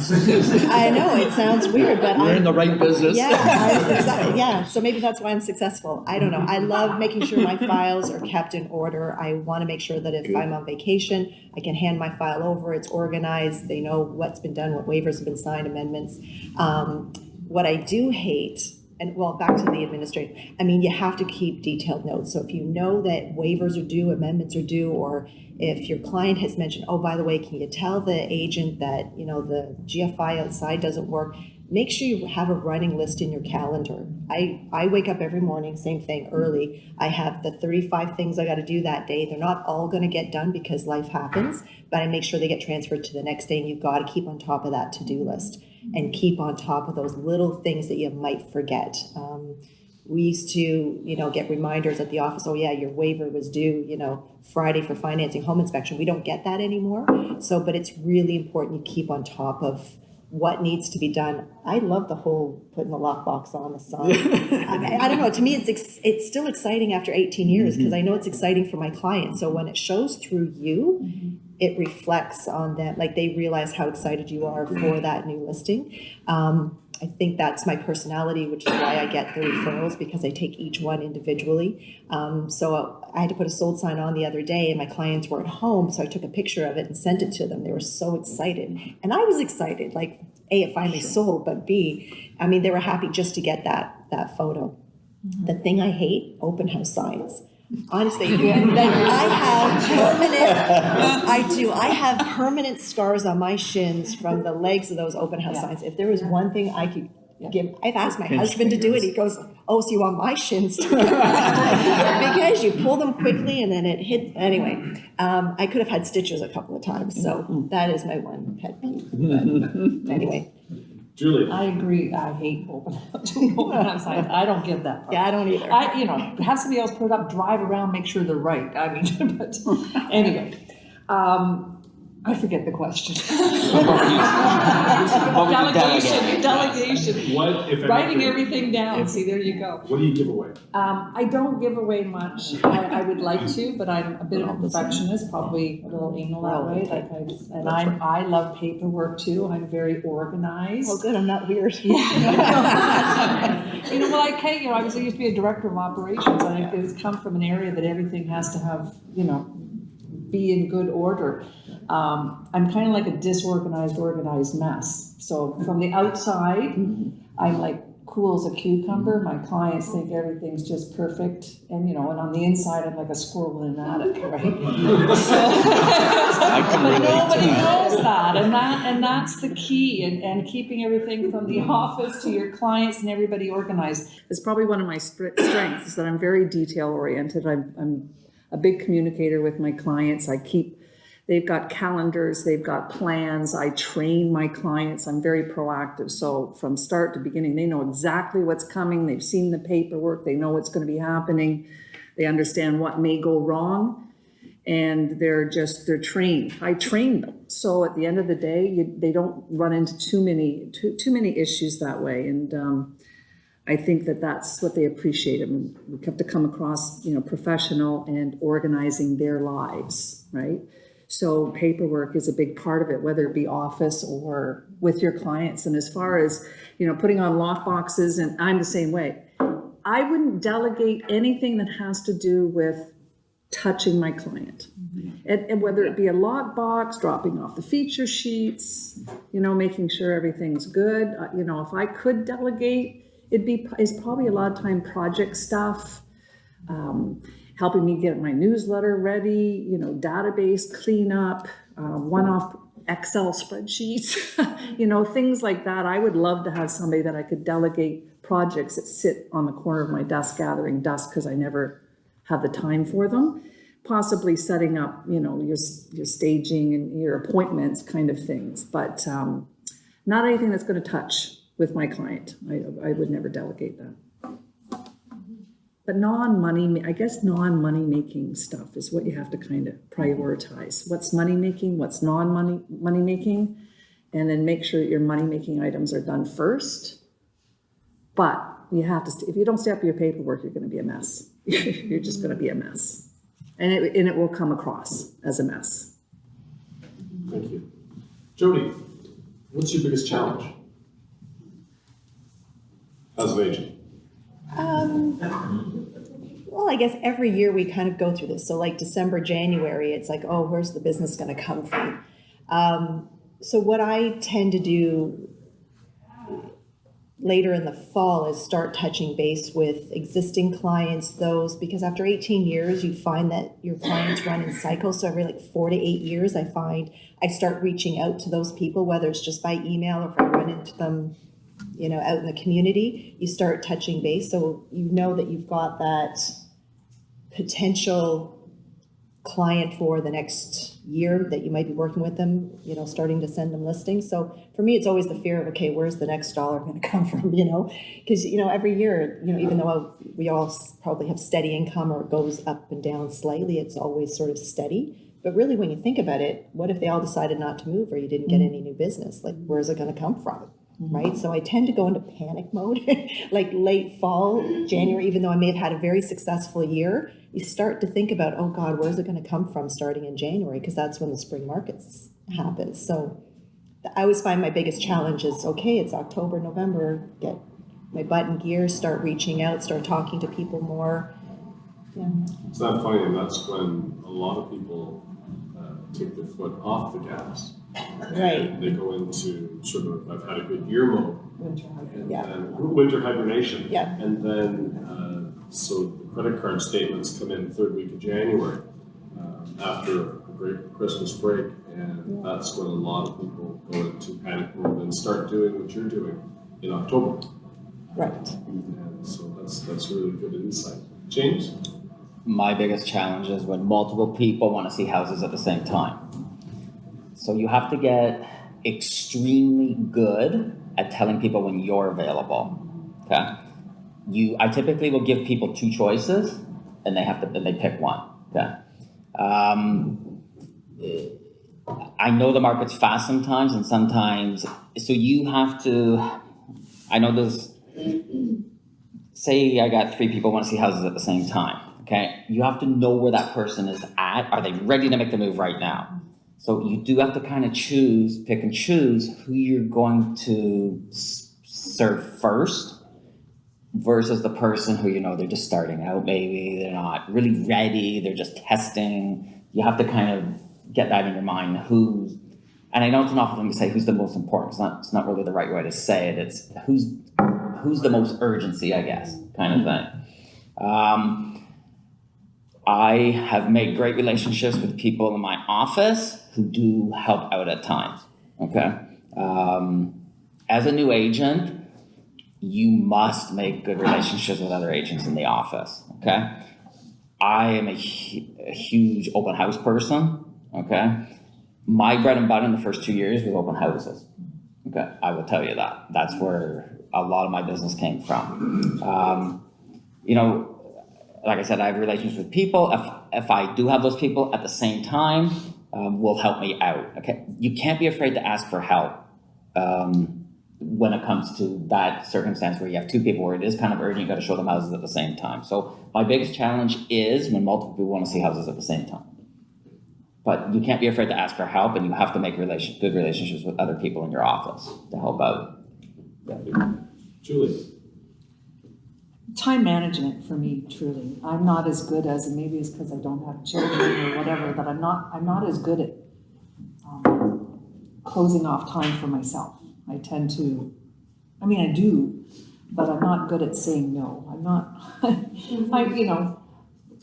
[SPEAKER 5] I know it sounds weird, but
[SPEAKER 4] We're in the right business.
[SPEAKER 5] Yeah. So maybe that's why I'm successful. I don't know. I love making sure my files are kept in order. I want to make sure that if I'm on vacation, I can hand my file over. It's organized. They know what's been done, what waivers have been signed, amendments. What I do hate. And well, back to the administrative, you have to keep detailed notes. So if you know that waivers are due, amendments are due, or if your client has mentioned, oh, by the way, can you tell the agent that, the GFI outside doesn't work? Make sure you have a running list in your calendar. I wake up every morning, same thing, early. I have the 35 things I got to do that day. They're not all going to get done because life happens, but I make sure they get transferred to the next day, and you've got to keep on top of that to-do list and keep on top of those little things that you might forget. We used to, get reminders at the office, oh yeah, your waiver was due, Friday for financing home inspection. We don't get that anymore. So, but it's really important you keep on top of what needs to be done. I love the whole putting the lockbox on the sign. I don't know, to me it's still exciting after 18 years because I know it's exciting for my clients. So when it shows through you, it reflects on them, like they realize how excited you are for that new listing. I think that's my personality, which is why I get the referrals, because I take each one individually. So I had to put a sold sign on the other day and my clients weren't home, so I took a picture of it and sent it to them. They were so excited. And I was excited, like A, it finally sold, but B, they were happy just to get that photo. The thing I hate, open house signs. Honestly, I have permanent scars on my shins from the legs of those open house signs. If there was one thing I could give, I've asked my husband to do it. He goes, oh, so you want my shins too? Because you pull them quickly and then it hits. Anyway, I could have had stitches a couple of times. So that is my one pet peeve. But anyway.
[SPEAKER 2] Julie.
[SPEAKER 6] I agree. I hate open house signs. I don't give that part.
[SPEAKER 5] Yeah, I don't either.
[SPEAKER 6] Have somebody else put it up, drive around, make sure they're right. But anyway, I forget the question. Delegation.
[SPEAKER 2] What, if
[SPEAKER 6] Writing
[SPEAKER 2] anything,
[SPEAKER 6] everything down. See, there you go.
[SPEAKER 2] what do you give away?
[SPEAKER 6] I don't give away much. I would like to, but I'm a bit of a perfectionist, probably a little anal that way. I love paperwork too. I'm very organized.
[SPEAKER 5] Oh, good. I'm not weird.
[SPEAKER 6] I used to be a director of operations, and it's come from an area that everything has to have, be in good order. I'm kind of like a disorganized, organized mess. So from the outside, I'm like cool as a cucumber. My clients think everything's just perfect. And, and on the inside, I'm like a squirrel in an attic, right? But nobody knows that. And that's the key. And keeping everything from the office to your clients and everybody organized is probably one of my strengths, is that I'm very detail oriented. I'm a big communicator with my clients. They've got calendars, they've got plans. I train my clients. I'm very proactive. So from start to beginning, they know exactly what's coming. They've seen the paperwork. They know what's going to be happening. They understand what may go wrong. And they're trained. I train them. So at the end of the day, they don't run into too many issues that way. And I think that's what they appreciate. We have to come across, professional and organizing their lives, right? So paperwork is a big part of it, whether it be office or with your clients. And as far as, putting on lockboxes, and I'm the same way. I wouldn't delegate anything that has to do with
[SPEAKER 7] touching my client. And whether it be a lockbox, dropping off the feature sheets, making sure everything's good. If I could delegate, it's probably a lot of time project stuff, helping me get my newsletter ready, database cleanup, one-off Excel spreadsheets, things like that. I would love to have somebody that I could delegate projects that sit on the corner of my desk gathering dust because I never have the time for them. Possibly setting up, your staging and your appointments kind of things, but not anything that's going to touch with my client. I would never delegate that. But non-money making stuff is what you have to kind of prioritize. What's money making, what's non-money making, and then make sure that your money making items are done first. But you have to, if you don't stay up your paperwork, you're going to be a mess. You're just going to be a mess. And it will come across as a mess.
[SPEAKER 2] Thank you. Jodie, what's your biggest challenge as an agent?
[SPEAKER 5] Well, I guess every year we kind of go through this. So like December, January, it's like, oh, where's the business going to come from? So what I tend to do later in the fall is start touching base with existing clients, because after 18 years, you find that your clients run in cycles. So every 4 to 8 years, I find I start reaching out to those people, whether it's just by email or if I run into them, out in the community, you start touching base. So that you've got that potential client for the next year that you might be working with them, starting to send them listings. So for me, it's always the fear of, okay, where's the next dollar going to come from, because, every year, even though we all probably have steady income or it goes up and down slightly, it's always sort of steady. But really, when you think about it, what if they all decided not to move or you didn't get any new business? Where's it going to come from? Right? So I tend to go into panic mode, like late fall, January, even though I may have had a very successful year, you start to think about, oh God, where's it going to come from starting in January? Because that's when the spring markets happen. So I always find my biggest challenge is, okay, it's October, November, get my butt in gear, start reaching out, start talking to people more. Yeah.
[SPEAKER 2] It's not funny, and that's when a lot of people take their foot off the gas.
[SPEAKER 5] Right.
[SPEAKER 2] They go into sort of, I've had a good year mode.
[SPEAKER 5] Winter
[SPEAKER 2] hibernation.
[SPEAKER 5] Yeah.
[SPEAKER 2] And then, so the credit card statements come in third week of January after a great Christmas break. And that's when a lot of people go into panic mode and start doing what you're doing in October.
[SPEAKER 5] Right.
[SPEAKER 2] And so that's really good insight. James?
[SPEAKER 3] My biggest challenge is when multiple people want to see houses at the same time. So you have to get extremely good at telling people when you're available. Okay. I typically will give people two choices, and they pick one. Okay. I know the market's fast sometimes, and sometimes, so you have to. I know this. Say I got 3 people want to see houses at the same time. Okay. You have to know where that person is at. Are they ready to make the move right now? So you do have to kind of pick and choose who you're going to serve first versus the person who, they're just starting out, maybe they're not really ready, they're just testing. You have to kind of get that in your mind, and I know it's an awful thing to say who's the most important, it's not really the right way to say it, it's who's the most urgency, I guess, kind of thing. I have made great relationships with people in my office who do help out at times, okay? As a new agent, you must make good relationships with other agents in the office, okay? I am a huge open house person, okay? My bread and butter in the first 2 years was open houses, okay? I will tell you that. That's where a lot of my business came from. Like I said, I have relationships with people. If I do have those people at the same time, will help me out. Okay, you can't be afraid to ask for help when it comes to that circumstance where you have 2 people where it is kind of urgent. You got to show them houses at the same time. So my biggest challenge is when multiple people want to see houses at the same time. But you can't be afraid to ask for help, and you have to make good relationships with other people in your office to help out.
[SPEAKER 2] Julie.
[SPEAKER 6] time management for me, truly. I'm not as good as, and maybe it's because I don't have children or whatever, that I'm not as good at closing off time for myself. I tend to, I mean, I do, but I'm not good at saying no. I'm not,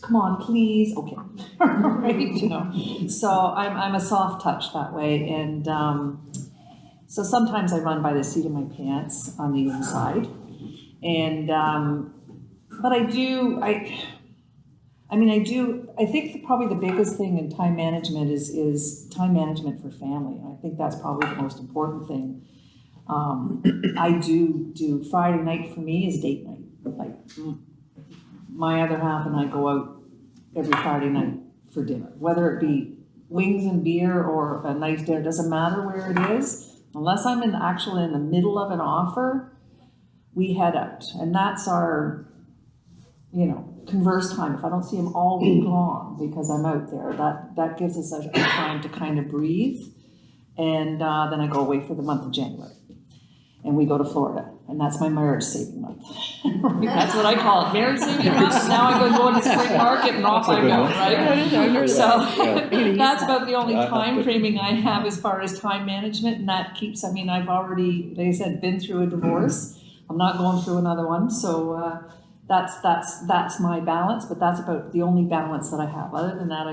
[SPEAKER 6] come on, please, okay, right, So I'm a soft touch that way, and so sometimes I run by the seat of my pants on the inside, and but I think probably the biggest thing in time management is time management for family. I think that's probably the most important thing. I do Friday night for me is date night. Like my other half and I go out every Friday night for dinner, whether it be wings and beer or a nice dinner, doesn't matter where it is. Unless I'm actually in the middle of an offer, we head out, and that's our, converse time. If I don't see him all week long because I'm out there, that gives us a time to kind of breathe. And then I go away for the month of January, and we go to Florida, and that's my marriage saving month. That's what I call it, marriage saving month. Now I go to the spring market and off I go, right? So that's about the only time framing I have as far as time management, and that keeps. I mean, I've already, like I said, been through a divorce. I'm not going through another one, so that's my balance. But that's about the only balance that I have. Other than that,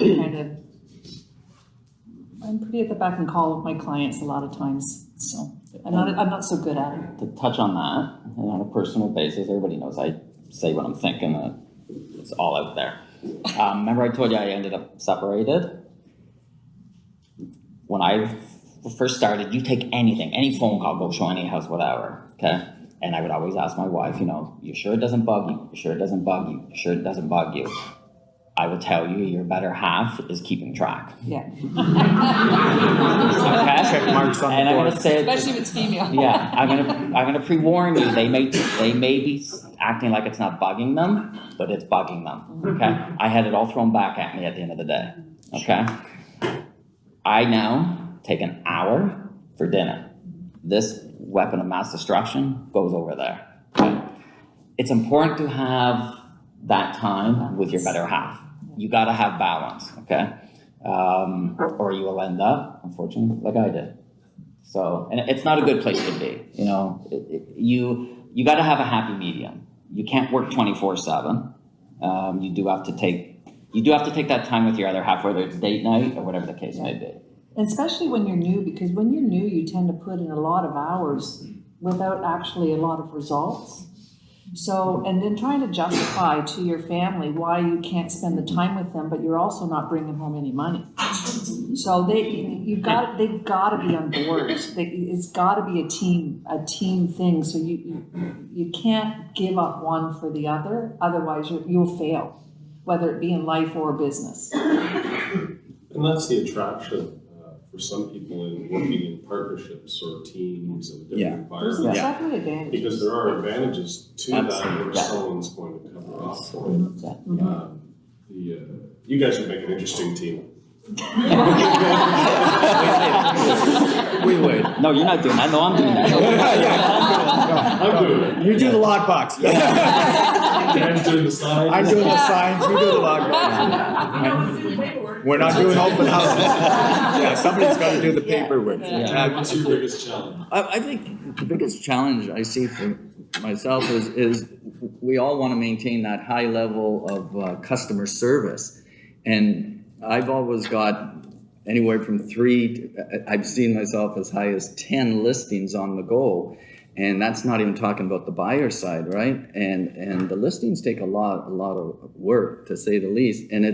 [SPEAKER 6] I'm pretty at the beck and call of my clients a lot of times. So I'm not so good at it.
[SPEAKER 3] To touch on that, and on a personal basis, everybody knows I say what I'm thinking. It's all out there. Remember I told you I ended up separated? When I first started, you take anything, any phone call, go show any house, whatever, okay? And I would always ask my wife, you sure it doesn't bug you? You sure it doesn't bug you? You sure it doesn't bug you? I will tell you, your better half is keeping track.
[SPEAKER 6] Yeah.
[SPEAKER 3] Okay?
[SPEAKER 4] Check marks on
[SPEAKER 3] and
[SPEAKER 4] the
[SPEAKER 3] I'm
[SPEAKER 4] board.
[SPEAKER 3] gonna say,
[SPEAKER 6] Especially if it's female.
[SPEAKER 3] yeah, I'm gonna pre-warn you. They may be acting like it's not bugging them, but it's bugging them. Okay, I had it all thrown back at me at the end of the day. Okay, I now take an hour for dinner. This weapon of mass destruction goes over there. Okay? It's important to have that time with your better half. You got to have balance. Okay, or you will end up, unfortunately, like I did. So, and it's not a good place to be. You got to have a happy medium. You can't work 24/7. You do have to take that time with your other half, whether it's date night or whatever the case may be.
[SPEAKER 6] And especially when you're new, because when you're new, you tend to put in a lot of hours without actually a lot of results. So, and then trying to justify to your family why you can't spend the time with them, but you're also not bringing home any money. So they've got to be on board. It's got to be a team thing. So you can't give up one for the other. Otherwise, you'll fail, whether it be in life or business.
[SPEAKER 2] And that's the attraction for some people in working in partnerships or teams and different environments.
[SPEAKER 6] There's definitely advantages.
[SPEAKER 2] Because there are advantages to
[SPEAKER 3] Absolutely.
[SPEAKER 2] that which someone's going to cover off for you.
[SPEAKER 6] Mm-hmm.
[SPEAKER 2] You guys would make an interesting team.
[SPEAKER 4] We would.
[SPEAKER 3] No, you're not doing that. No, I'm doing that.
[SPEAKER 2] I'm doing it.
[SPEAKER 4] You do the lockbox.
[SPEAKER 2] Dan's doing the signs.
[SPEAKER 4] I'm doing the signs, you do the lockbox. We're not doing open houses. Yeah, somebody's got to do the paperwork.
[SPEAKER 2] What's your biggest challenge?
[SPEAKER 4] I think the biggest challenge I see for myself is we all want to maintain that high level of customer service. And I've always got anywhere from 3 to, I've seen myself as high as 10 listings on the go. And that's not even talking about the buyer side, right? And the listings take a lot of work, to say the least. And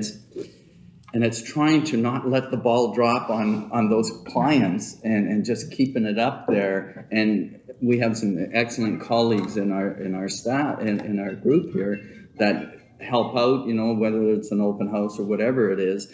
[SPEAKER 4] it's trying to not let the ball drop on those clients and just keeping it up there. And we have some excellent colleagues in our staff in our group here that help out, whether it's an open house or whatever it is.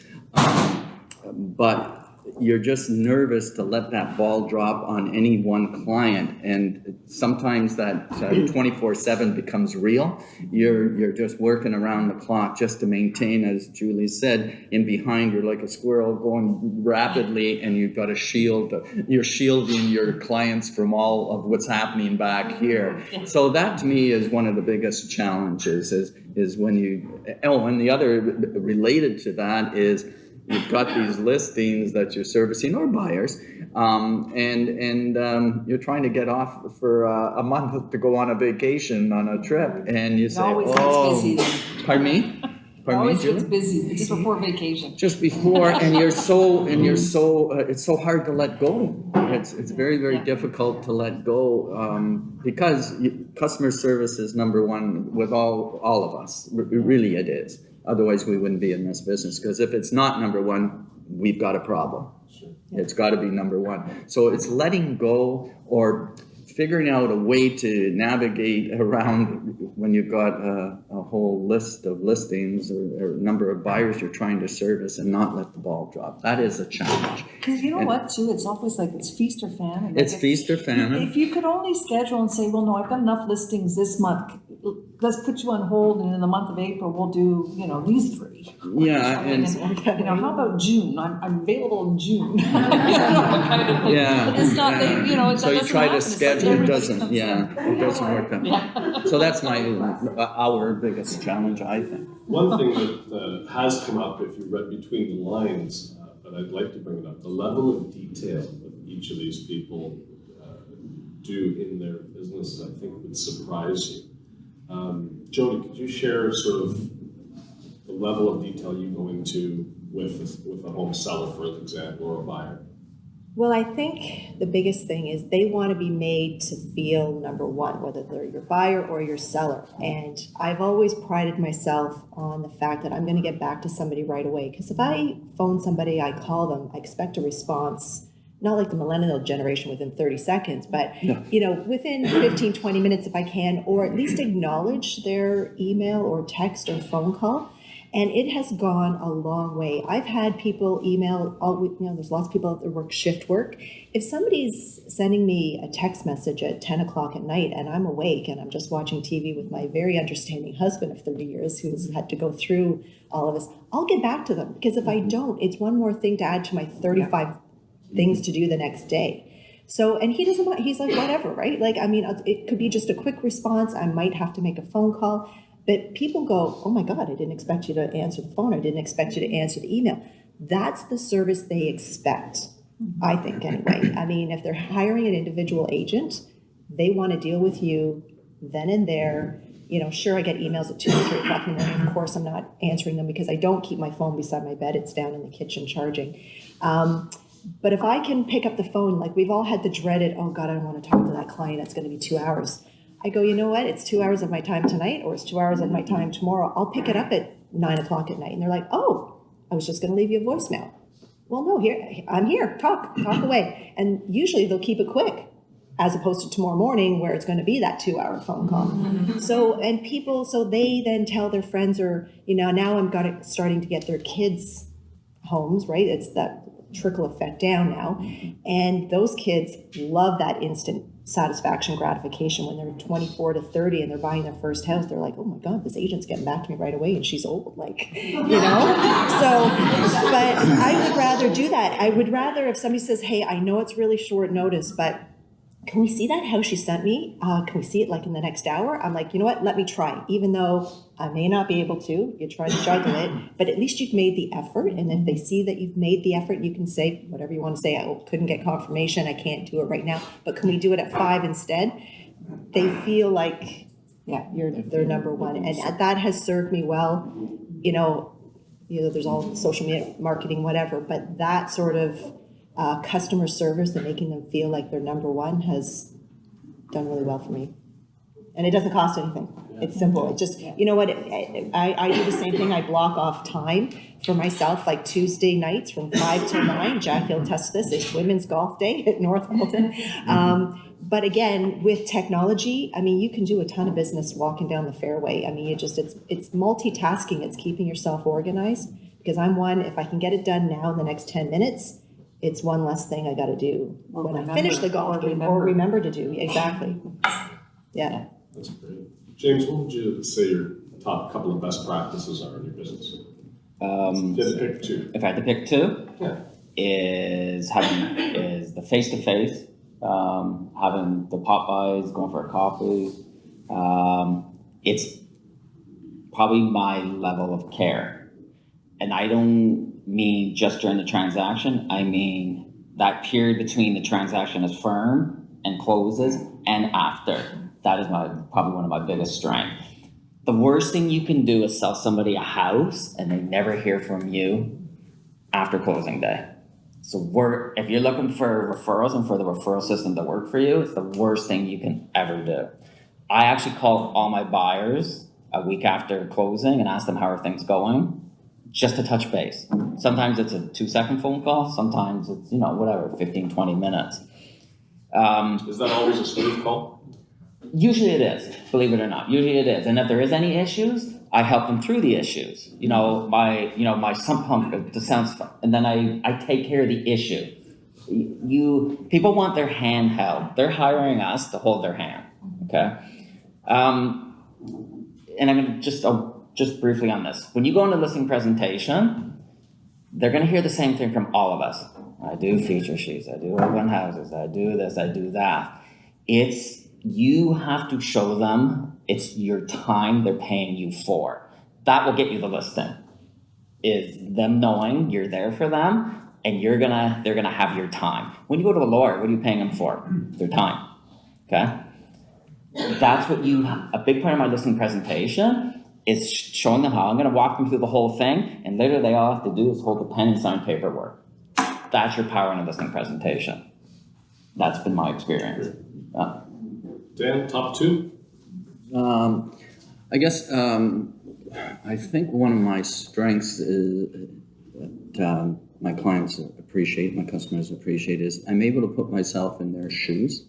[SPEAKER 4] But you're just nervous to let that ball drop on any one client, and sometimes that 24/7 becomes real. You're just working around the clock just to maintain, as Julie said, in behind you're like a squirrel going rapidly, and you've got you're shielding your clients from all of what's happening back here. So that to me is one of the biggest challenges is when and the other related to that is you've got these listings that you're servicing, or buyers, and you're trying to get off for a month to go on a vacation, on a trip, and you say,
[SPEAKER 6] always gets busy then.
[SPEAKER 4] Pardon me?
[SPEAKER 6] Always
[SPEAKER 4] Julie?
[SPEAKER 6] gets busy just before vacation.
[SPEAKER 4] Just before, and you're so it's so hard to let go. It's very, very difficult to let go, because customer service is number one with all of us. Really it is. Otherwise, we wouldn't be in this business, because if it's not number one, we've got a problem.
[SPEAKER 2] Sure.
[SPEAKER 4] It's got to be number one. So it's letting go, or figuring out a way to navigate around when you've got a whole list of listings or number of buyers you're trying to service, and not let the ball drop. That is a challenge.
[SPEAKER 6] Because you know what, too, it's always like it's feast or famine. Like
[SPEAKER 4] It's feast or famine.
[SPEAKER 6] If you could only schedule and say, well, no, I've got enough listings this month, let's put you on hold, and in the month of April, we'll do, these 3.
[SPEAKER 4] Yeah, and
[SPEAKER 6] how about June? I'm available in June.
[SPEAKER 4] yeah.
[SPEAKER 6] But it's not,
[SPEAKER 4] So you
[SPEAKER 6] doesn't
[SPEAKER 4] try
[SPEAKER 6] happen.
[SPEAKER 4] to
[SPEAKER 6] It's like
[SPEAKER 4] schedule, it
[SPEAKER 6] everybody
[SPEAKER 4] doesn't,
[SPEAKER 6] comes
[SPEAKER 4] it doesn't work out. So that's our biggest challenge, I think.
[SPEAKER 2] One thing that has come up, if you read between the lines, but I'd like to bring it up, the level of detail that each of these people do in their businesses, I think would surprise you. Jodie, could you share sort of the level of detail you go into with a home seller, for example, or a buyer?
[SPEAKER 5] Well, I think the biggest thing is they want to be made to feel number one, whether they're your buyer or your seller. And I've always prided myself on the fact that I'm going to get back to somebody right away. Because if I phone somebody, I call them, I expect a response, not like the millennial generation within 30 seconds, but within 15, 20 minutes if I can, or at least acknowledge their email or text or phone call. And it has gone a long way. I've had people email, there's lots of people that work shift work. If somebody's sending me a text message at 10 o'clock at night and I'm awake and I'm just watching TV with my very understanding husband of 30 years who's had to go through all of this, I'll get back to them. Because if I don't, it's one more thing to add to my 35 things to do the next day. So, and he doesn't mind, he's like, whatever, right? Like, it could be just a quick response. I might have to make a phone call. But people go, oh my God, I didn't expect you to answer the phone. I didn't expect you to answer the email. That's the service they expect, I think, anyway. If they're hiring an individual agent, they want to deal with you then and there. Sure, I get emails at 2 or 3 o'clock in the morning. Of course, I'm not answering them because I don't keep my phone beside my bed. It's down in the kitchen charging. But if I can pick up the phone, like we've all had the dreaded, oh God, I don't want to talk to that client. It's going to be 2 hours. I go, you know what? It's 2 hours of my time tonight, or it's 2 hours of my time tomorrow. I'll pick it up at 9 o'clock at night. And they're like, oh, I was just going to leave you a voicemail. Well, no, I'm here. Talk away. And usually they'll keep it quick, as opposed to tomorrow morning where it's going to be that 2 hour phone call. So they then tell their friends, or, now I'm starting to get their kids' homes, right? It's that trickle effect down now. And those kids love that instant satisfaction gratification when they're 24 to 30 and they're buying their first house. They're like, oh my God, this agent's getting back to me right away and she's old, So, but I would rather do that. I would rather if somebody says, hey, I know it's really short notice, but can we see that house you sent me? Can we see it like in the next hour? I'm like, you know what? Let me try. Even though I may not be able to, you try to juggle it, but at least you've made the effort. And if they see that you've made the effort, you can say whatever you want to say. I couldn't get confirmation. I can't do it right now, but can we do it at 5 instead? They feel like, they're number one. And that has served me well. There's all social media marketing, whatever, but that sort of customer service and making them feel like they're number one has done really well for me. And it doesn't cost anything. It's simple. It just, you know what, I do the same thing. I block off time for myself, like Tuesday nights from 5 till 9. Jackie will test this. It's women's golf day at North Hamilton. But again, with technology, you can do a ton of business walking down the fairway. It's multitasking. It's keeping yourself organized, because I'm one, if I can get it done now in the next 10 minutes, it's one less thing I got to do
[SPEAKER 7] Or
[SPEAKER 5] when I
[SPEAKER 7] remember,
[SPEAKER 5] finish the golf
[SPEAKER 7] or
[SPEAKER 5] game,
[SPEAKER 7] remember.
[SPEAKER 5] or remember to do. Exactly. Yeah.
[SPEAKER 2] That's great. James, what would you say your top couple of best practices are in your business? Just pick two.
[SPEAKER 3] If I had to pick two,
[SPEAKER 2] Yeah.
[SPEAKER 3] is the face-to-face, having the pop-bys, going for a coffee. It's probably my level of care. And I don't mean just during the transaction, I mean that period between the transaction is firm and closes and after. That is probably one of my biggest strengths. The worst thing you can do is sell somebody a house and they never hear from you after closing day. So if you're looking for referrals and for the referral system to work for you, it's the worst thing you can ever do. I actually call all my buyers a week after closing and ask them how are things going, just to touch base. Sometimes it's a 2-second phone call, sometimes it's, 15, 20 minutes.
[SPEAKER 2] Is that always a smooth call?
[SPEAKER 3] Usually it is, believe it or not. Usually it is. And if there is any issues, I help them through the issues. My sump pump, it sounds fun. And then I take care of the issue. People want their hand held. They're hiring us to hold their hand, okay? And I'm gonna just briefly on this. When you go into listing presentation, they're gonna hear the same thing from all of us. I do feature sheets, I do open houses, I do this, I do that. You have to show them it's your time they're paying you for. That will get you the listing. Is them knowing you're there for them and they're gonna have your time. When you go to a lawyer, what are you paying them for? Their time, okay? That's a big part of my listing presentation is showing them how I'm gonna walk them through the whole thing, and literally they all have to do is hold the pen and sign paperwork. That's your power in a listing presentation. That's been my experience.
[SPEAKER 2] Dan, top two?
[SPEAKER 4] I guess I think one of my strengths is that my clients appreciate, my customers appreciate, is I'm able to put myself in their shoes.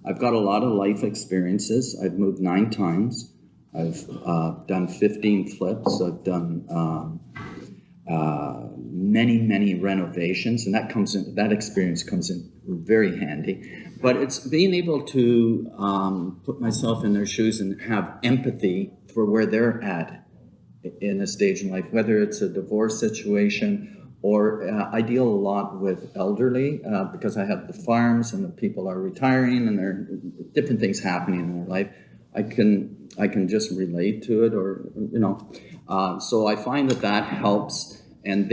[SPEAKER 4] I've got a lot of life experiences. I've moved 9 times. I've done 15 flips. I've done many renovations, and that experience comes in very handy. But it's being able to put myself in their shoes and have empathy for where they're at in a stage in life, whether it's a divorce situation or I deal a lot with elderly because I have the farms and the people are retiring and there are different things happening in their life. I can just relate to it, or so I find that helps. And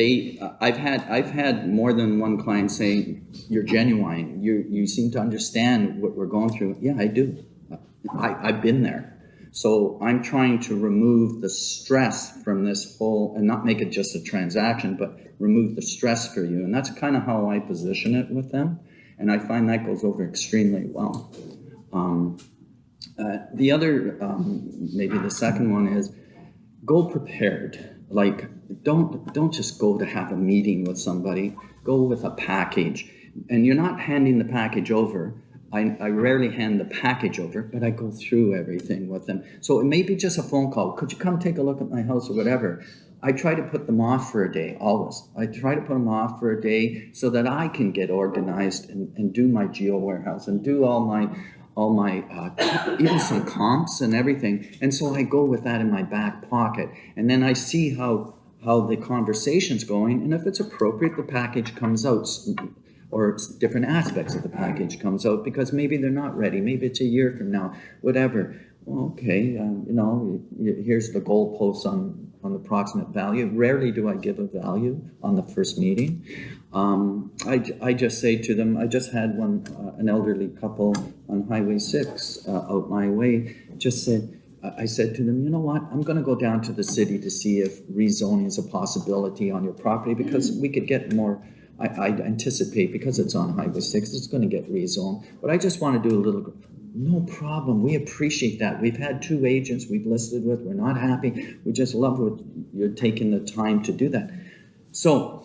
[SPEAKER 4] I've had more than one client saying, "You're genuine. You seem to understand what we're going through." Yeah, I do. I've been there. So I'm trying to remove the stress from this whole, and not make it just a transaction, but remove the stress for you. And that's kind of how I position it with them. And I find that goes over extremely well. The other, maybe the second one is go prepared. Like, don't just go to have a meeting with somebody. Go with a package. And you're not handing the package over. I rarely hand the package over, but I go through everything with them. So it may be just a phone call. Could you come take a look at my house or whatever? I try to put them off for a day, always. I try to put them off for a day so that I can get organized and do my geo warehouse and do all my even some comps and everything. And so I go with that in my back pocket. And then I see how the conversation's going. And if it's appropriate, the package comes out. Or different aspects of the package comes out because maybe they're not ready. Maybe it's a year from now, whatever. Well, okay, here's the goalposts on the approximate value. Rarely do I give a value on the first meeting. I just say to them, I just had an elderly couple on Highway 6 out my way, I said to them, you know what, I'm gonna go down to the city to see if rezoning is a possibility on your property because we could get more. I anticipate, because it's on Highway 6, it's going to get rezoned. But I just want to do a little, no problem. We appreciate that. We've had 2 agents we've listed with. We're not happy. We just love what you're taking the time to do that. So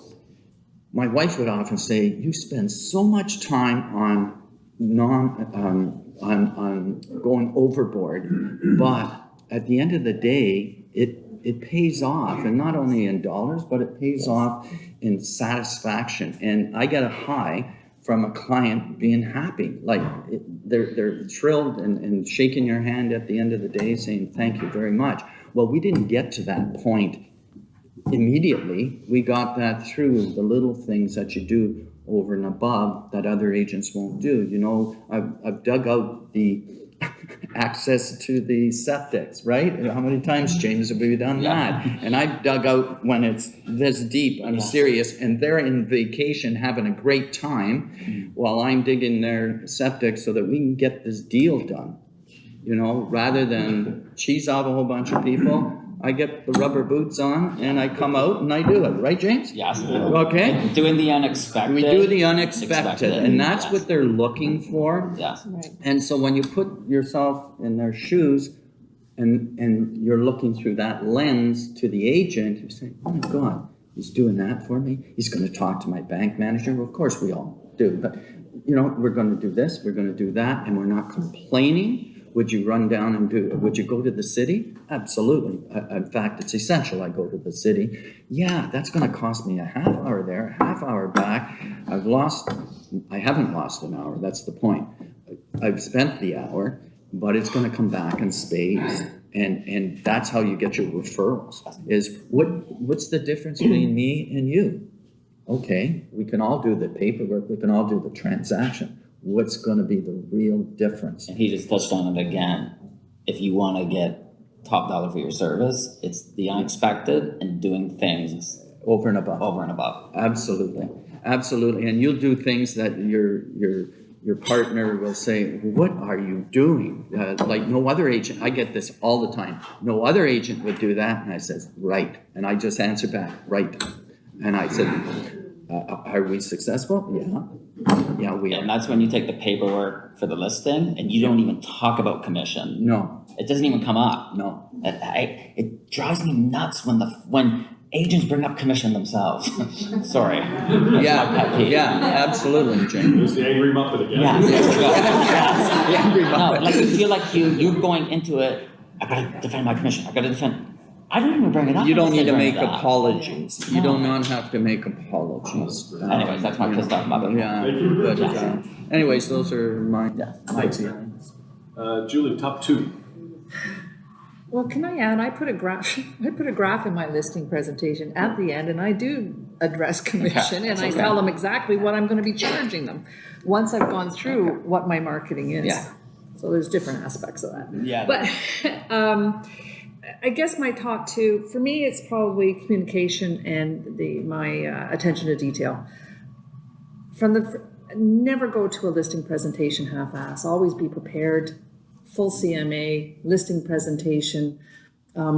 [SPEAKER 4] my wife would often say, you spend so much time on going overboard, but at the end of the day, it pays off, and not only in dollars, but it pays off in satisfaction. And I get a high from a client being happy, like they're thrilled and shaking your hand at the end of the day saying, thank you very much. Well, we didn't get to that point immediately. We got that through the little things that you do over and above that other agents won't do. You know, I've dug out the access to the septics, right? How many times, James, have we done that? And I've dug out when it's this deep, I'm serious, and they're in vacation having a great time while I'm digging their septic so that we can get this deal done. You know, rather than cheese out a whole bunch of people, I get the rubber boots on and I come out and I do it. Right, James?
[SPEAKER 3] Yes.
[SPEAKER 4] Okay.
[SPEAKER 3] Doing the unexpected.
[SPEAKER 4] We do the unexpected, and that's what they're looking for.
[SPEAKER 3] Yes.
[SPEAKER 5] Right.
[SPEAKER 4] And so when you put yourself in their shoes and you're looking through that lens to the agent, you say, oh my God, he's doing that for me. He's going to talk to my bank manager. Well, of course we all do, but you know, we're going to do this, we're going to do that, and we're not complaining. Would you run down and would you go to the city? Absolutely. In fact, it's essential I go to the city. Yeah, that's going to cost me a half hour there, a half hour back. I haven't lost an hour. That's the point. I've spent the hour, but it's going to come back in spades. And that's how you get your referrals, is what's the difference between me and you? Okay, we can all do the paperwork. We can all do the transaction. What's going to be the real difference?
[SPEAKER 3] And he just touched on it again. If you want to get top dollar for your service, it's the unexpected and doing things
[SPEAKER 4] Over and above.
[SPEAKER 3] over and above.
[SPEAKER 4] Absolutely. Absolutely. And you'll do things that your partner will say, what are you doing? Like no other agent. I get this all the time. No other agent would do that. And I says, right. And I just answer back, right. And I said, are we successful? Yeah. Yeah, we are.
[SPEAKER 3] And that's when you take the paperwork for the listing and you don't even talk about commission.
[SPEAKER 4] No.
[SPEAKER 3] It doesn't even come up.
[SPEAKER 4] No.
[SPEAKER 3] It drives me nuts when agents bring up commission themselves. Sorry. That's my pet peeve.
[SPEAKER 4] Yeah, absolutely, Jane.
[SPEAKER 2] There's the angry Muppet again.
[SPEAKER 3] Yeah.
[SPEAKER 4] The angry
[SPEAKER 3] No,
[SPEAKER 4] Muppet.
[SPEAKER 3] like you feel like you're going into it, I gotta defend my commission. I gotta defend. I don't even bring it up.
[SPEAKER 4] You don't need to
[SPEAKER 3] during
[SPEAKER 4] make
[SPEAKER 3] that.
[SPEAKER 4] apologies. You
[SPEAKER 3] No.
[SPEAKER 4] do not have to make apologies.
[SPEAKER 3] Anyways, that's my pissed off Muppet.
[SPEAKER 4] Yeah,
[SPEAKER 2] Thank you.
[SPEAKER 4] but anyways, those are my feelings.
[SPEAKER 2] Julie, top two.
[SPEAKER 7] Well, can I add, I put a graph in my listing presentation at the end, and I do address commission, and I tell them exactly what I'm going to be charging them once I've gone through what my marketing is.
[SPEAKER 3] Yeah.
[SPEAKER 7] So there's different aspects of that.
[SPEAKER 3] Yeah.
[SPEAKER 7] But I guess my top two, for me, it's probably communication and my attention to detail. Never go to a listing presentation half-ass. Always be prepared. Full CMA, listing presentation,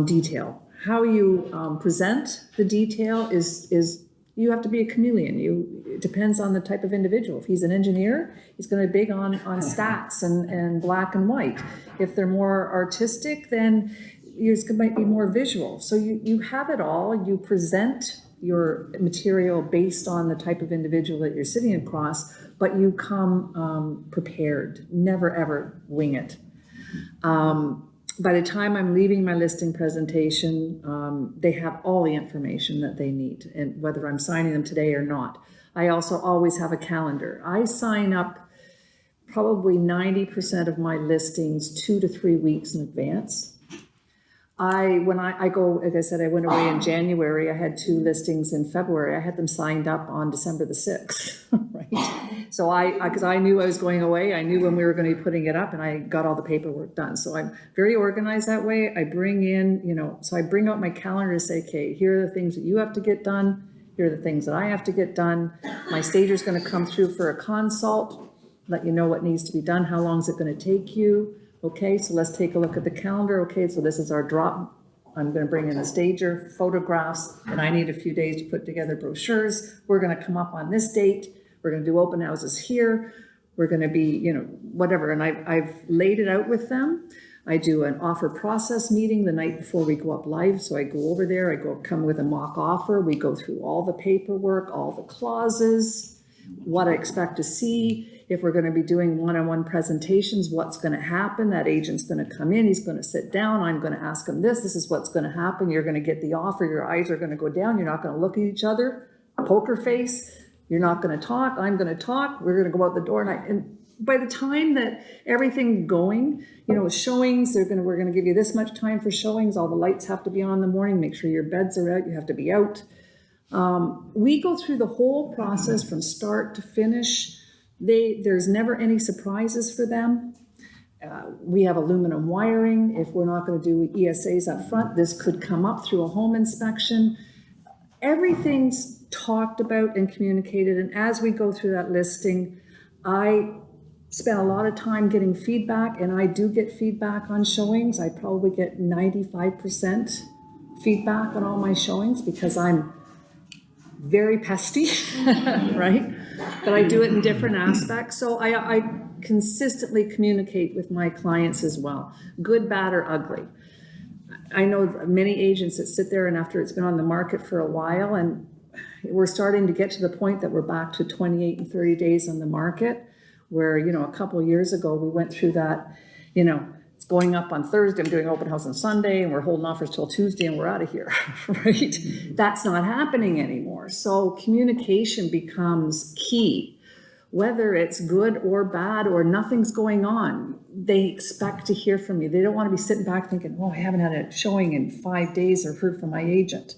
[SPEAKER 7] detail. How you present the detail is you have to be a chameleon. It depends on the type of individual. If he's an engineer, he's going to be big on stats and black and white. If they're more artistic, then yours might be more visual. So you have it all. You present your material based on the type of individual that you're sitting across, but you come prepared. Never ever wing it. By the time I'm leaving my listing presentation, they have all the information that they need, and whether I'm signing them today or not. I also always have a calendar. I sign up probably 90% of my listings 2 to 3 weeks in advance. When I go, like I said, I went away in January. I had 2 listings in February. I had them signed up on December the 6th, right? So because I knew I was going away, I knew when we were going to be putting it up, and I got all the paperwork done. So I'm very organized that way. I bring in, so I bring out my calendar to say, okay, here are the things that you have to get done. Here are the things that I have to get done. My stager's going to come through for a consult, let you know what needs to be done. How long is it going to take you? Okay, so let's take a look at the calendar. Okay, so this is our drop. I'm going to bring in a stager, photographs, and I need a few days to put together brochures. We're going to come up on this date. We're going to do open houses here. We're going to be, whatever. And I've laid it out with them. I do an offer process meeting the night before we go up live. So I go over there. come with a mock offer. We go through all the paperwork, all the clauses, what I expect to see. If we're going to be doing one-on-one presentations, what's going to happen? That agent's going to come in, he's going to sit down, I'm going to ask him this is what's going to happen. You're going to get the offer, your eyes are going to go down, you're not going to look at each other, poker face, you're not going to talk, I'm going to talk, we're going to go out the door. And by the time that everything going, showings, we're going to give you this much time for showings, all the lights have to be on in the morning, make sure your beds are out, you have to be out. We go through the whole process from start to finish. There's never any surprises for them. We have aluminum wiring. If we're not going to do ESAs up front, this could come up through a home inspection. Everything's talked about and communicated, and as we go through that listing, I spent a lot of time getting feedback, and I do get feedback on showings. I probably get 95% feedback on all my showings because I'm very pesty, right? But I do it in different aspects. So I consistently communicate with my clients as well, good, bad, or ugly. I know many agents that sit there and after it's been on the market for a while, and we're starting to get to the point that we're back to 28 and 30 days on the market, where, a couple of years ago, we went through that, it's going up on Thursday, I'm doing open house on Sunday, and we're holding offers till Tuesday, and we're out of here, right? That's not happening anymore. So communication becomes key. Whether it's good or bad or nothing's going on, they expect to hear from you. They don't want to be sitting back thinking, I haven't had a showing in 5 days or heard from my agent.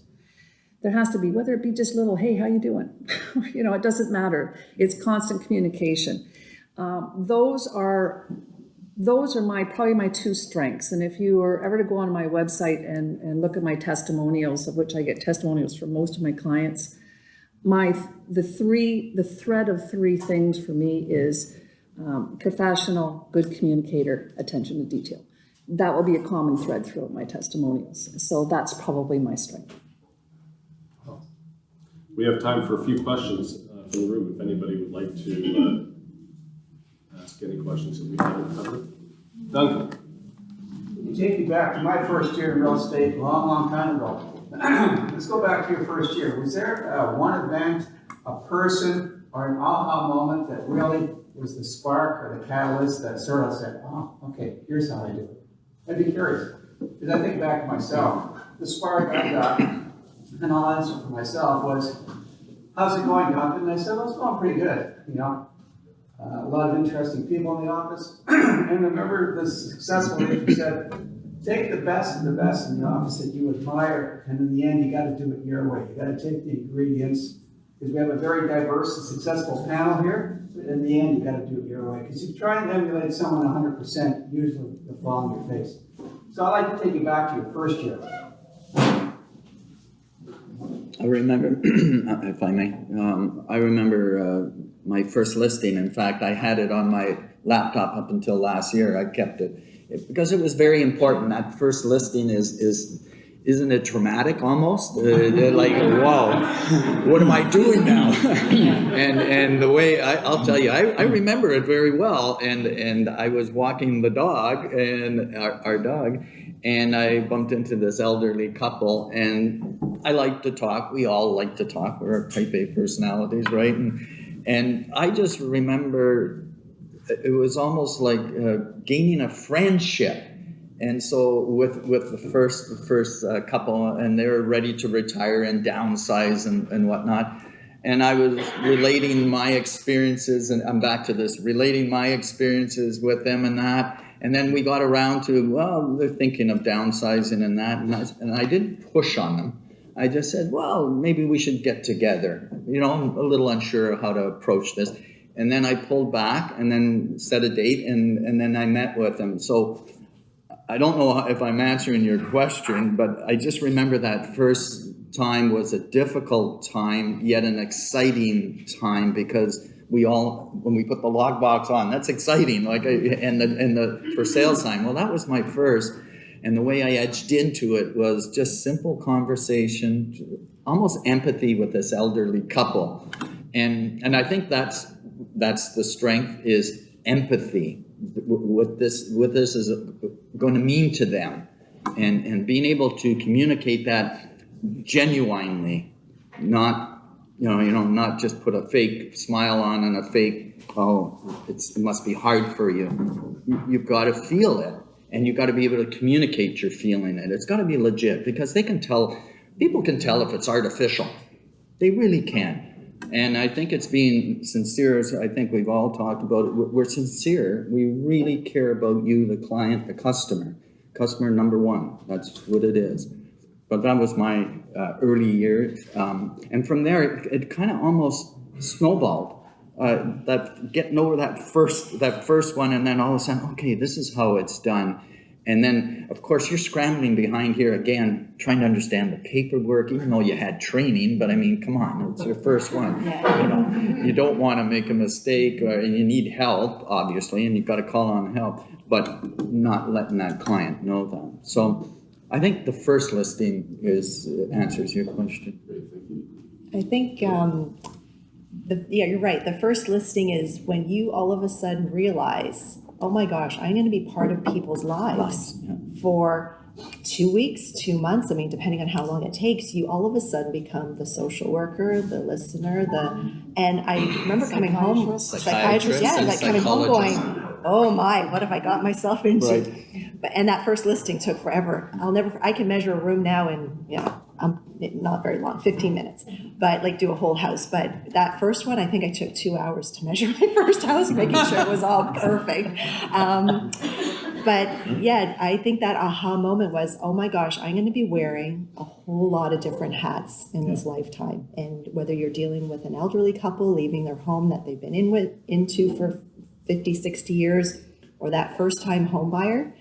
[SPEAKER 7] There has to be, whether it be just little, hey, how you doing? It doesn't matter. It's constant communication. Those are probably my two strengths. And if you were ever to go on my website and look at my testimonials, of which I get testimonials from most of my clients, the thread of three things for me is professional, good communicator, attention to detail. That will be a common thread throughout my testimonials. So that's probably my strength.
[SPEAKER 2] We have time for a few questions from the room. If anybody would like to ask any questions that we haven't covered. Duncan.
[SPEAKER 8] You take me back to my first year in real estate a long, long time ago. Let's go back to your first year. Was there one event, a person, or an aha moment that really was the spark or the catalyst that sort of said, okay, here's how I do it? I'd be curious. Because I think back to myself, the spark I got, and I'll answer for myself, was, how's it going, Duncan? And I said, well, it's going pretty good, a lot of interesting people in the office. And remember, the successful agent said, take the best of the best in the office that you admire, and in the end, you got to do it your way. You got to take the ingredients, because we have a very diverse and successful panel here. But in the end, you got to do it your way. Because if you try and emulate someone 100%, usually they'll fall on your face. So I'd like to take you back to your first year.
[SPEAKER 4] I remember, if I may, I remember my first listing. In fact, I had it on my laptop up until last year. I kept it because it was very important. That first listing isn't it traumatic almost? They're like, wow, what am I doing now? and the way I'll tell you, I remember it very well. And I was walking the dog, and our dog, and I bumped into this elderly couple, and I like to talk. We all like to talk. We're type A personalities, right? And I just remember it was almost like gaining a friendship. And so with the first couple, and they were ready to retire and downsize and whatnot. And I was relating my experiences, and I'm back to this, relating my experiences with them and that. And then we got around to, well, they're thinking of downsizing and that. And I didn't push on them. I just said, well, maybe we should get together. I'm a little unsure of how to approach this. And then I pulled back and then set a date, and then I met with them. So I don't know if I'm answering your question, but I just remember that first time was a difficult time, yet an exciting time, because when we put the lockbox on, that's exciting. And the for sale sign, well, that was my first. And the way I edged into it was just simple conversation, almost empathy with this elderly couple. And I think that's the strength, is empathy. What this is going to mean to them, and being able to communicate that genuinely, not not just put a fake smile on and a fake, it must be hard for you. You've got to feel it, and you've got to be able to communicate you're feeling it. It's got to be legit, because people can tell if it's artificial. They really can. And I think it's being sincere, as I think we've all talked about it. We're sincere. We really care about you, the client, the customer. Customer number one. That's what it is. But that was my early years. And from there, it kind of almost snowballed. That getting over that first one, and then all of a sudden, okay, this is how it's done. And then, of course, you're scrambling behind here again, trying to understand the paperwork, even though you had training. But I mean, come on, it's your first one. You don't want to make a mistake, or you need help, obviously, and you've got to call on help, but not letting that client know that. So I think the first listing answers your question.
[SPEAKER 5] I think, you're right. The first listing is when you all of a sudden realize, oh my gosh, I'm going to be part of people's lives for 2 weeks, 2 months. I mean, depending on how long it takes, you all of a sudden become the social worker, the listener, and I remember coming home, psychiatrist, coming home going, oh my, what have I got myself into?
[SPEAKER 4] Right.
[SPEAKER 5] And that first listing took forever. I can measure a room now in, not very long, 15 minutes, but do a whole house. But that first one, I think I took 2 hours to measure my first house, making sure it was all perfect. But yeah, I think that aha moment was, oh my gosh, I'm going to be wearing a whole lot of different hats in this lifetime. And whether you're dealing with an elderly couple leaving their home that they've been into for 50, 60 years, or that first-time home buyer,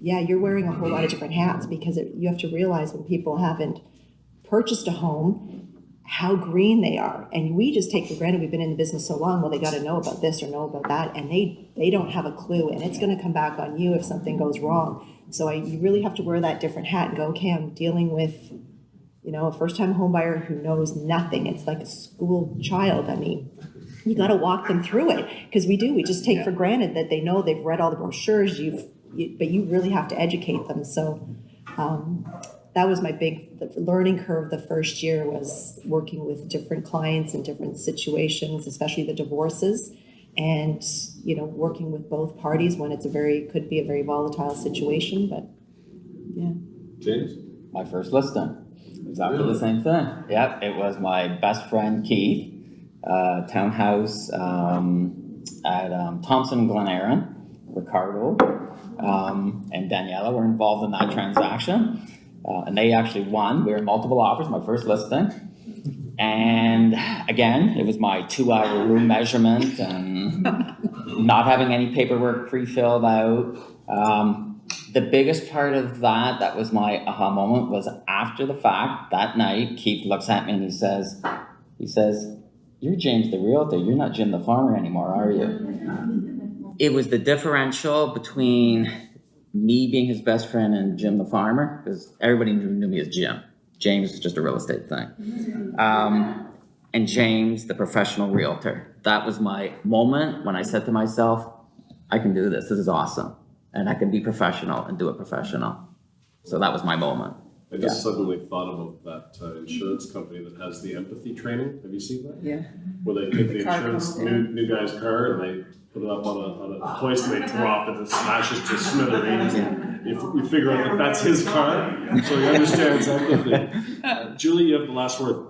[SPEAKER 5] you're wearing a whole lot of different hats, because you have to realize when people haven't purchased a home, how green they are. And we just take for granted, we've been in the business so long, well, they got to know about this or know about that, and they don't have a clue, and it's going to come back on you if something goes wrong. So you really have to wear that different hat and go, okay, I'm dealing with, a first-time home buyer who knows nothing. It's like a school child. I mean, you got to walk them through it, because we just take for granted that they know, they've read all the brochures, but you really have to educate them. So that was my big learning curve the first year, was working with different clients in different situations, especially the divorces, and working with both parties when could be a very volatile situation. But yeah.
[SPEAKER 2] James?
[SPEAKER 3] My first listing, exactly the same thing. Yep, it was my best friend Keith, townhouse at Thompson and Glen Erin. Ricardo and Daniela were involved in that transaction, and they actually won. We were in multiple offers, my first listing, and again, it was my 2-hour room measurement and not having any paperwork pre-filled out. The biggest part of that was my aha moment, was after the fact, that night, Keith looks at me and he says, "You're James the realtor, you're not Jim the farmer anymore, are you?" It was the differential between me being his best friend and Jim the farmer, because everybody knew me as Jim. James was just a real estate thing. And James, the professional realtor. That was my moment when I said to myself, I can do this. This is awesome. And I can be professional and do it professional. So that was my moment.
[SPEAKER 2] I just suddenly thought about that insurance company that has the empathy training. Have you seen that?
[SPEAKER 7] Yeah.
[SPEAKER 2] Where they take the insurance new guy's car and they put it up on a hoist and they drop it and smash it to smithereens. And you figure out that that's his car, so he understands empathy. Julie, you have the last word.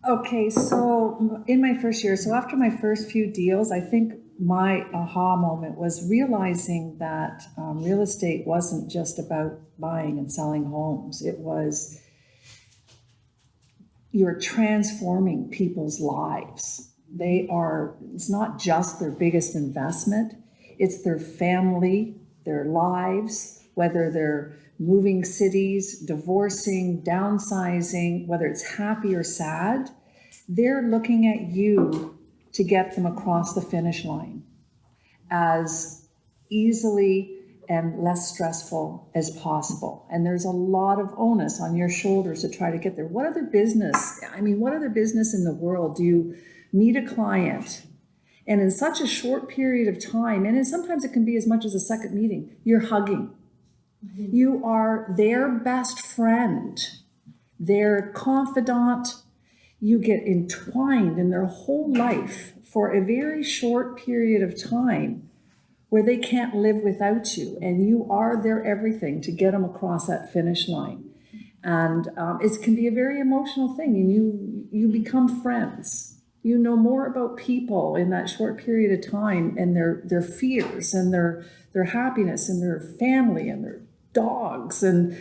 [SPEAKER 7] Okay, so in my first year, so after my first few deals, I think my aha moment was realizing that real estate wasn't just about buying and selling homes. It was, you're transforming people's lives. It's not just their biggest investment, it's their family, their lives, whether they're moving cities, divorcing, downsizing, whether it's happy or sad, they're looking at you to get them across the finish line as easily and less stressful as possible. And there's a lot of onus on your shoulders to try to get there. What other business in the world do you meet a client and in such a short period of time, and sometimes it can be as much as a second meeting, you're hugging. You are their best friend. their confidant. You get entwined in their whole life for a very short period of time where they can't live without you, and you are their everything to get them across that finish line. And it can be a very emotional thing, and you become friends. You know more about people in that short period of time, and their fears and their happiness and their family and their dogs and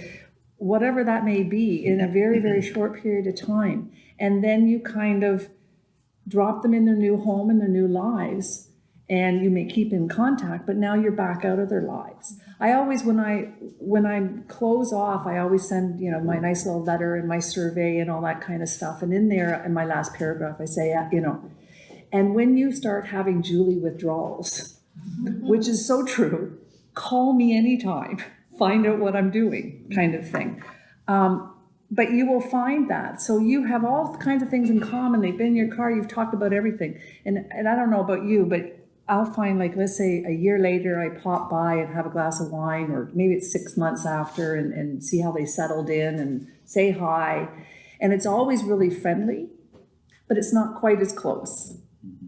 [SPEAKER 7] whatever that may be in a very, very short period of time. And then you kind of drop them in their new home and their new lives, and you may keep in contact, but now you're back out of their lives. I always, when I close off, I always send, my nice little letter and my survey and all that kind of stuff. And in there, in my last paragraph, I say, and when you start having Julie withdrawals, which is so true, call me anytime, find out what I'm doing, kind of thing. But you will find that. So you have all kinds of things in common. They've been in your car, you've talked about everything. And I don't know about you, but I'll find, like, let's say a year later, I pop by and have a glass of wine, or maybe it's 6 months after, and see how they settled in and say hi. And it's always really friendly, but it's not quite as close.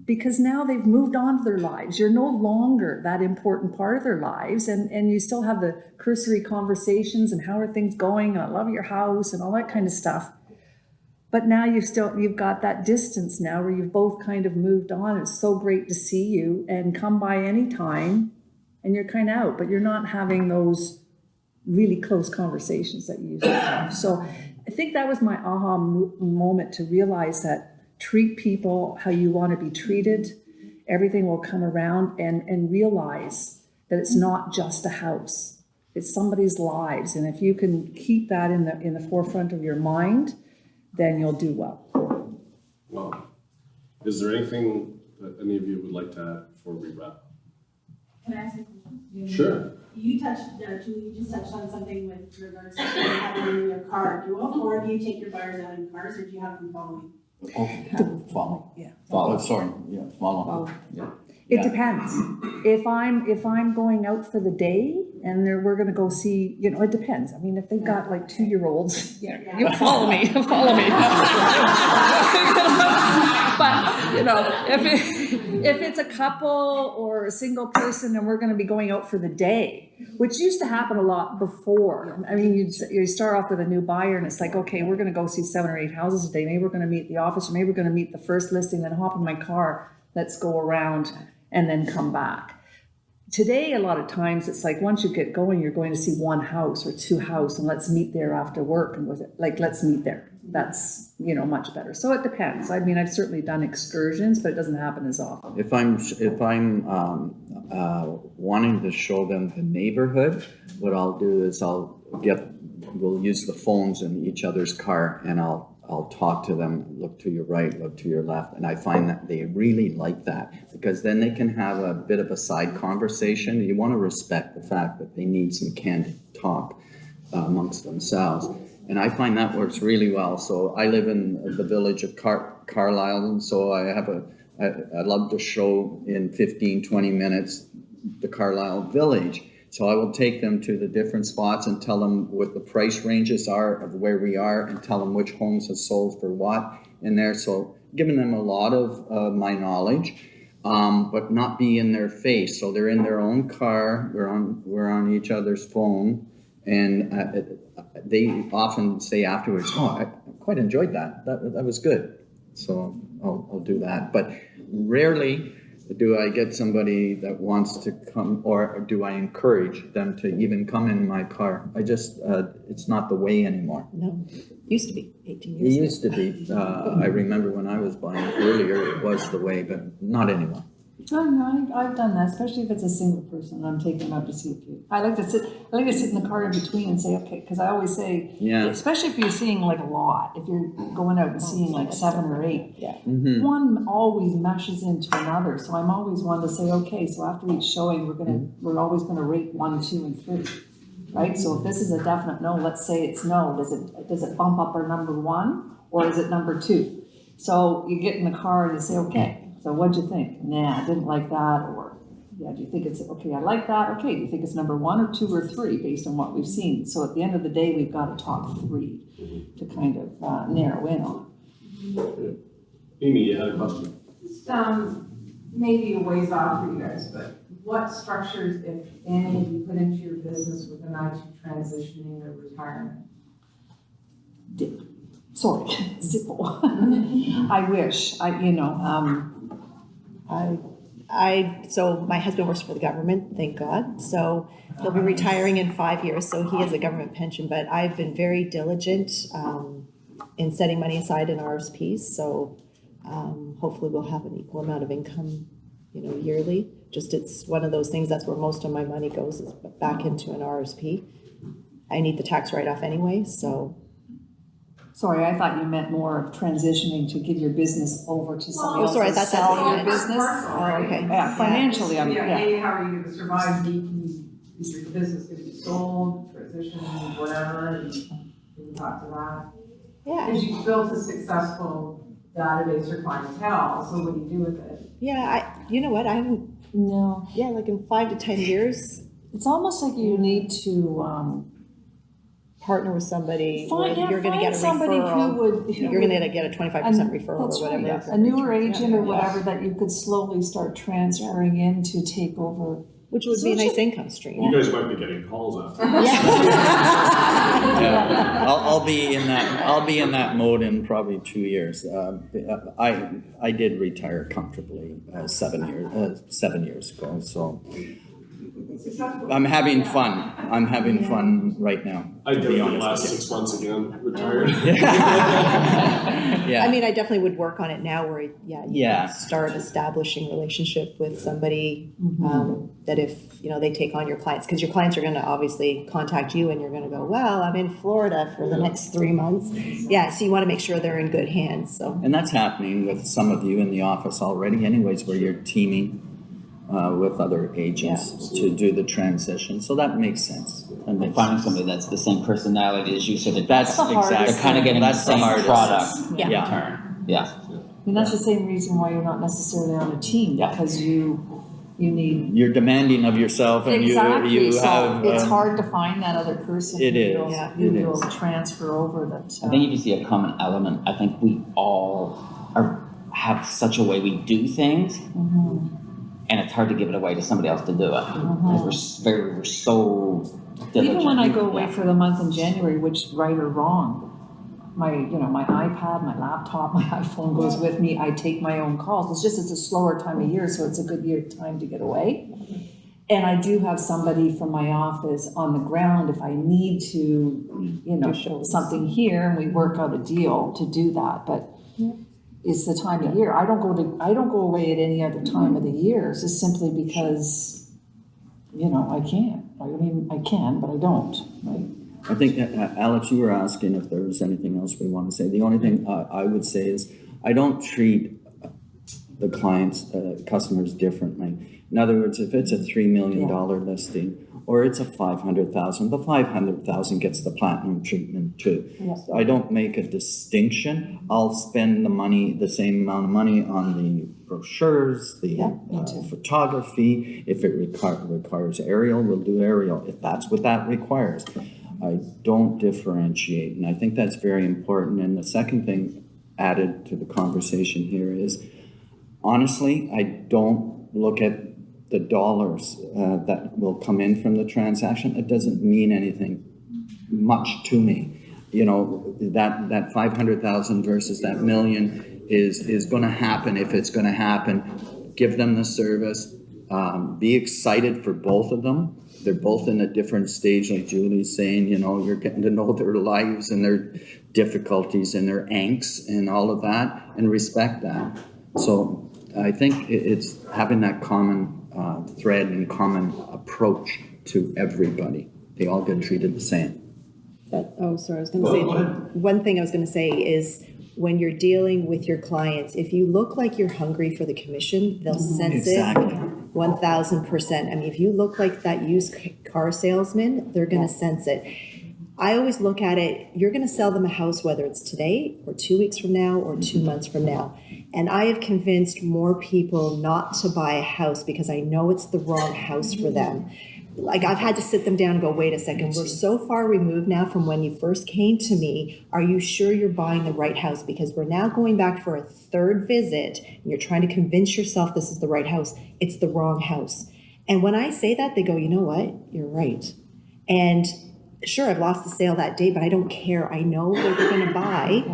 [SPEAKER 7] Because now they've moved on to their lives. You're no longer that important part of their lives, and you still have the cursory conversations and how are things going, and I love your house and all that kind of stuff. But now you've got that distance now where you've both kind of moved on. It's so great to see you and come by anytime, and you're kind of out, but you're not having those really close conversations that you used to have. So I think that was my aha moment, to realize that treat people how you want to be treated. Everything will come around, and realize that it's not just a house. It's somebody's lives. And if you can keep that in the forefront of your mind, then you'll do well.
[SPEAKER 2] Well, is there anything that any of you would like to add before we wrap?
[SPEAKER 9] Can I ask a question?
[SPEAKER 2] Sure.
[SPEAKER 9] You Julie, you just touched on something with regards to having in your car. Do all four of you take your buyers out in cars, or do you have them following?
[SPEAKER 4] Okay, follow.
[SPEAKER 7] Yeah.
[SPEAKER 4] Follow, sorry, yeah, follow. Yeah.
[SPEAKER 7] It depends. If I'm going out for the day and we're going to go see, it depends. I mean, if they've got like 2-year-olds, you follow me, But if it's a couple or a single person and we're going to be going out for the day, which used to happen a lot before. I mean, you start off with a new buyer and it's like, okay, we're going to go see 7 or 8 houses a day. Maybe we're going to meet the office, or maybe we're going to meet the first listing, then hop in my car, let's go around and then come back. Today, a lot of times it's like, once you get going, you're going to see 1 house or 2 houses, and let's meet there after work, and let's meet there. That's, much better. So it depends. I mean, I've certainly done excursions, but it doesn't happen as often.
[SPEAKER 4] If I'm wanting to show them the neighborhood, what I'll do is we'll use the phones in each other's car, and I'll talk to them, look to your right, look to your left, and I find that they really like that, because then they can have a bit of a side conversation. You want to respect the fact that they need some candid talk amongst themselves, and I find that works really well. So I live in the village of Carlisle, and so I love to show in 15-20 minutes the Carlisle village. So I will take them to the different spots and tell them what the price ranges are of where we are, and tell them which homes have sold for what in there. So giving them a lot of my knowledge, but not be in their face. So they're in their own car, we're on each other's phone, and they often say afterwards, "Oh, I quite enjoyed that. That was good." So I'll do that, but rarely do I get somebody that wants to come, or do I encourage them to even come in my car? I just, it's not the way anymore.
[SPEAKER 5] No, used to be 18
[SPEAKER 4] It
[SPEAKER 5] years ago.
[SPEAKER 4] used to be. I remember when I was buying earlier, it was the way, but not anymore.
[SPEAKER 6] No, I've done that, especially if it's a single person. I'm taking them out to see a few. I like to sit in the car in between and say, okay, because I always say, especially if you're seeing like a lot, if you're going out and seeing like 7 or 8, one always meshes into another. So I'm always one to say, okay, so after each showing, we're always gonna rate 1, 2, and 3, right? So if this is a definite no, let's say it's no. Does it bump up our number 1, or is it number 2? So you get in the car and you say, okay. So what'd you think? Nah, I didn't like that, or Yeah, do you think it's, okay, I like that, okay, do you think it's number 1 or 2 or 3 based on what we've seen? So at the end of the day, we've got to top 3 to kind of narrow in on.
[SPEAKER 2] Amy, you had a question?
[SPEAKER 10] Just, maybe a ways off for you guys, but what structures, if any, do you put into your business with an eye to transitioning or retirement?
[SPEAKER 6] Sorry, simple. I wish,
[SPEAKER 5] So my husband works for the government, thank God. So he'll be retiring in 5 years, so he has a government pension. But I've been very diligent in setting money aside in RSPs. So hopefully we'll have an equal amount of income, yearly. Just it's one of those things, that's where most of my money goes, is back into an RSP. I need the tax write-off anyway, so.
[SPEAKER 6] Sorry, I thought you meant more of transitioning to give your business over to somebody else.
[SPEAKER 5] sorry,
[SPEAKER 6] to
[SPEAKER 5] that's
[SPEAKER 6] sell
[SPEAKER 5] what you
[SPEAKER 6] your
[SPEAKER 5] meant.
[SPEAKER 6] business.
[SPEAKER 5] Oh, okay.
[SPEAKER 6] Yeah, financially,
[SPEAKER 10] Yeah,
[SPEAKER 6] yeah.
[SPEAKER 10] A, how are you gonna survive, B, is your business gonna be sold, transition, whatever, and we talk to that.
[SPEAKER 5] Yeah.
[SPEAKER 10] Because you've built a successful database or clientele, so what do you do with it?
[SPEAKER 5] Yeah, you know what,
[SPEAKER 6] No,
[SPEAKER 5] like in 5 to 10 years,
[SPEAKER 6] it's almost like you need to,
[SPEAKER 5] partner with somebody where you're gonna
[SPEAKER 6] find
[SPEAKER 5] get a
[SPEAKER 6] somebody
[SPEAKER 5] referral.
[SPEAKER 6] who would.
[SPEAKER 5] You're gonna get a 25% referral
[SPEAKER 6] That's
[SPEAKER 5] or
[SPEAKER 6] right,
[SPEAKER 5] whatever.
[SPEAKER 6] a newer agent or
[SPEAKER 5] Yeah.
[SPEAKER 6] whatever that you could slowly start transferring in to take over.
[SPEAKER 5] Which would be a nice income stream.
[SPEAKER 2] You guys might be getting calls after.
[SPEAKER 4] Yeah, I'll be in that mode in probably 2 years. I did retire comfortably 7 years ago, so I'm having fun. I'm having fun right now.
[SPEAKER 2] I
[SPEAKER 4] to
[SPEAKER 2] did
[SPEAKER 4] be
[SPEAKER 2] it the
[SPEAKER 4] honest
[SPEAKER 2] last
[SPEAKER 4] with you.
[SPEAKER 2] 6 months again, retired.
[SPEAKER 4] Yeah.
[SPEAKER 5] I mean, I definitely would work on it now where, you
[SPEAKER 4] Yeah.
[SPEAKER 5] can start establishing relationship with somebody that if, they take on your clients, because your clients are gonna obviously contact you and you're gonna go, well, I'm in Florida for the next 3 months. Yeah, so you wanna make sure they're in good hands, so.
[SPEAKER 4] And that's happening with some of you in the office already anyways, where you're teaming with other agents to do the transition. So that makes sense.
[SPEAKER 3] And finding somebody that's the same personality as you, so that
[SPEAKER 4] That's
[SPEAKER 6] the hardest.
[SPEAKER 4] exactly.
[SPEAKER 3] they're kind of getting the
[SPEAKER 4] That's
[SPEAKER 3] same
[SPEAKER 4] hardest.
[SPEAKER 3] product in
[SPEAKER 4] Yeah.
[SPEAKER 3] return. Yeah.
[SPEAKER 6] And that's the same reason why you're not necessarily on a team,
[SPEAKER 3] Yeah.
[SPEAKER 6] because you need.
[SPEAKER 4] You're demanding of yourself, and
[SPEAKER 6] Exactly,
[SPEAKER 4] you
[SPEAKER 6] so
[SPEAKER 4] have.
[SPEAKER 6] it's hard to find that other person.
[SPEAKER 4] It is.
[SPEAKER 6] Who
[SPEAKER 4] It
[SPEAKER 6] will
[SPEAKER 4] is.
[SPEAKER 6] transfer over that.
[SPEAKER 3] I think if you see a common element, I think we all have such a way we do things, and it's hard to give it away to somebody else to do it. Because we're so diligent.
[SPEAKER 6] Even when I go away
[SPEAKER 3] Yeah.
[SPEAKER 6] for the month in January, which right or wrong, my iPad, my laptop, my iPhone goes with me. I take my own calls. It's a slower time of year, so it's a good time to get away. And I do have somebody from my office on the ground if I need to, show something here, and we work out a deal to do that. But it's the time of year. I don't go away at any other time of the year. It's just simply because, I can't. I mean, I can, but I don't. Right?
[SPEAKER 4] I think, Alex, you were asking if there was anything else we want to say. The only thing I would say is I don't treat the customers differently. In other words, if it's a $3 million listing or it's a $500,000, the $500,000 gets the platinum treatment too.
[SPEAKER 6] Yes.
[SPEAKER 4] I don't make a distinction. I'll spend the same amount of money on the brochures, the photography. If it requires aerial, we'll do aerial. If that's what that requires. I don't differentiate, and I think that's very important. And the second thing added to the conversation here is, honestly, I don't look at the dollars that will come in from the transaction. It doesn't mean anything much to me. That 500,000 versus that million is going to happen if it's going to happen. Give them the service. Be excited for both of them. They're both in a different stage, like Julie's saying, you're getting to know their lives and their difficulties and their angst and all of that, and respect that. So I think it's having that common thread and common approach to everybody. They all get treated the same.
[SPEAKER 5] Sorry, I was going to say, one thing I was going to say is when you're dealing with your clients, if you look like you're hungry for the commission, they'll sense it 1,000%. I mean, if you look like that used car salesman, they're going to sense it. I always look at it, you're going to sell them a house, whether it's today or 2 weeks from now or 2 months from now. And I have convinced more people not to buy a house because I know it's the wrong house for them. Like, I've had to sit them down and go, wait a second, we're so far removed now from when you first came to me. Are you sure you're buying the right house? Because we're now going back for a third visit and you're trying to convince yourself this is the right house. It's the wrong house. And when I say that, they go, you know what? You're right. And sure, I've lost the sale that day, but I don't care. I know what they're going to buy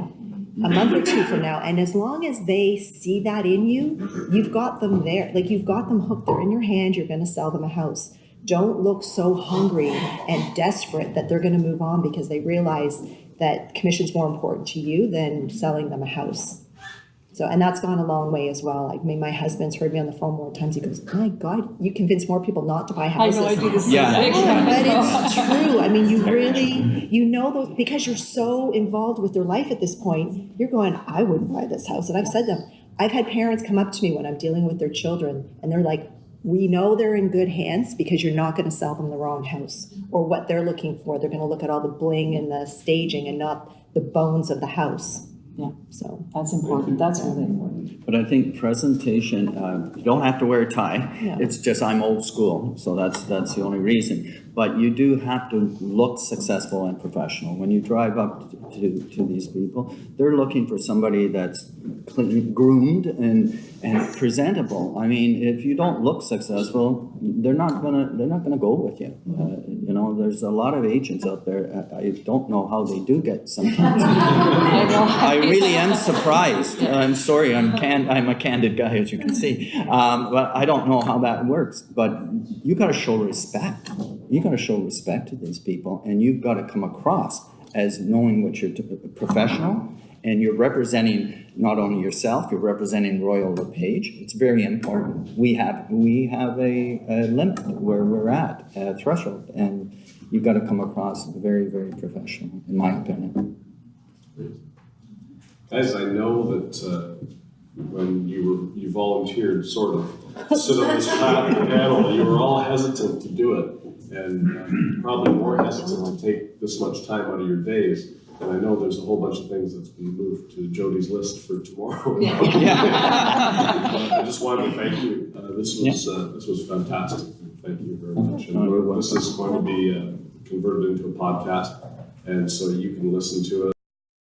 [SPEAKER 5] a month or two from now. And as long as they see that in you, you've got them there. Like, you've got them hooked. They're in your hand. You're going to sell them a house. Don't look so hungry and desperate that they're going to move on because they realize that commission's more important to you than selling them a house. So, and that's gone a long way as well. Like, my husband's heard me on the phone more times. He goes, my God, you convince more people not to buy houses.
[SPEAKER 6] I know, I do the same
[SPEAKER 4] Yeah.
[SPEAKER 6] thing.
[SPEAKER 5] But it's true. I mean, you really, you know, those, because you're so involved with their life at this point, you're going, I wouldn't buy this house. And I've said to them, I've had parents come up to me when I'm dealing with their children and they're like, we know they're in good hands because you're not going to sell them the wrong house or what they're looking for. They're going to look at all the bling and the staging and not the bones of the house.
[SPEAKER 6] Yeah,
[SPEAKER 5] So
[SPEAKER 6] that's important. That's really important.
[SPEAKER 4] But I think presentation, you don't have to wear a tie.
[SPEAKER 5] Yeah.
[SPEAKER 4] It's just I'm old school, so that's the only reason. But you do have to look successful and professional. When you drive up to these people, they're looking for somebody that's clean, groomed and presentable. I mean, if you don't look successful, they're not gonna go with you. You know, there's a lot of agents out there. I don't know how they do get sometimes. I really am surprised. I'm sorry, I'm a candid guy, as you can see. But I don't know how that works. But you got to show respect. You got to show respect to these people, and you've got to come across as knowing what you're professional, and you're representing not only yourself, you're representing Royal LePage. It's very important. We have a limit where we're at, a threshold, and you've got to come across very, very professional, in my opinion.
[SPEAKER 2] Guys, I know that when you volunteered, sort of, to sit on this panel, you were all hesitant to do it, and probably more hesitant to take this much time out of your days. And I know there's a whole bunch of things that's been moved to Jodie's list for tomorrow. I just wanted to thank you. This was fantastic. Thank you very much. And this is going to be converted into a podcast, and so you can listen to it.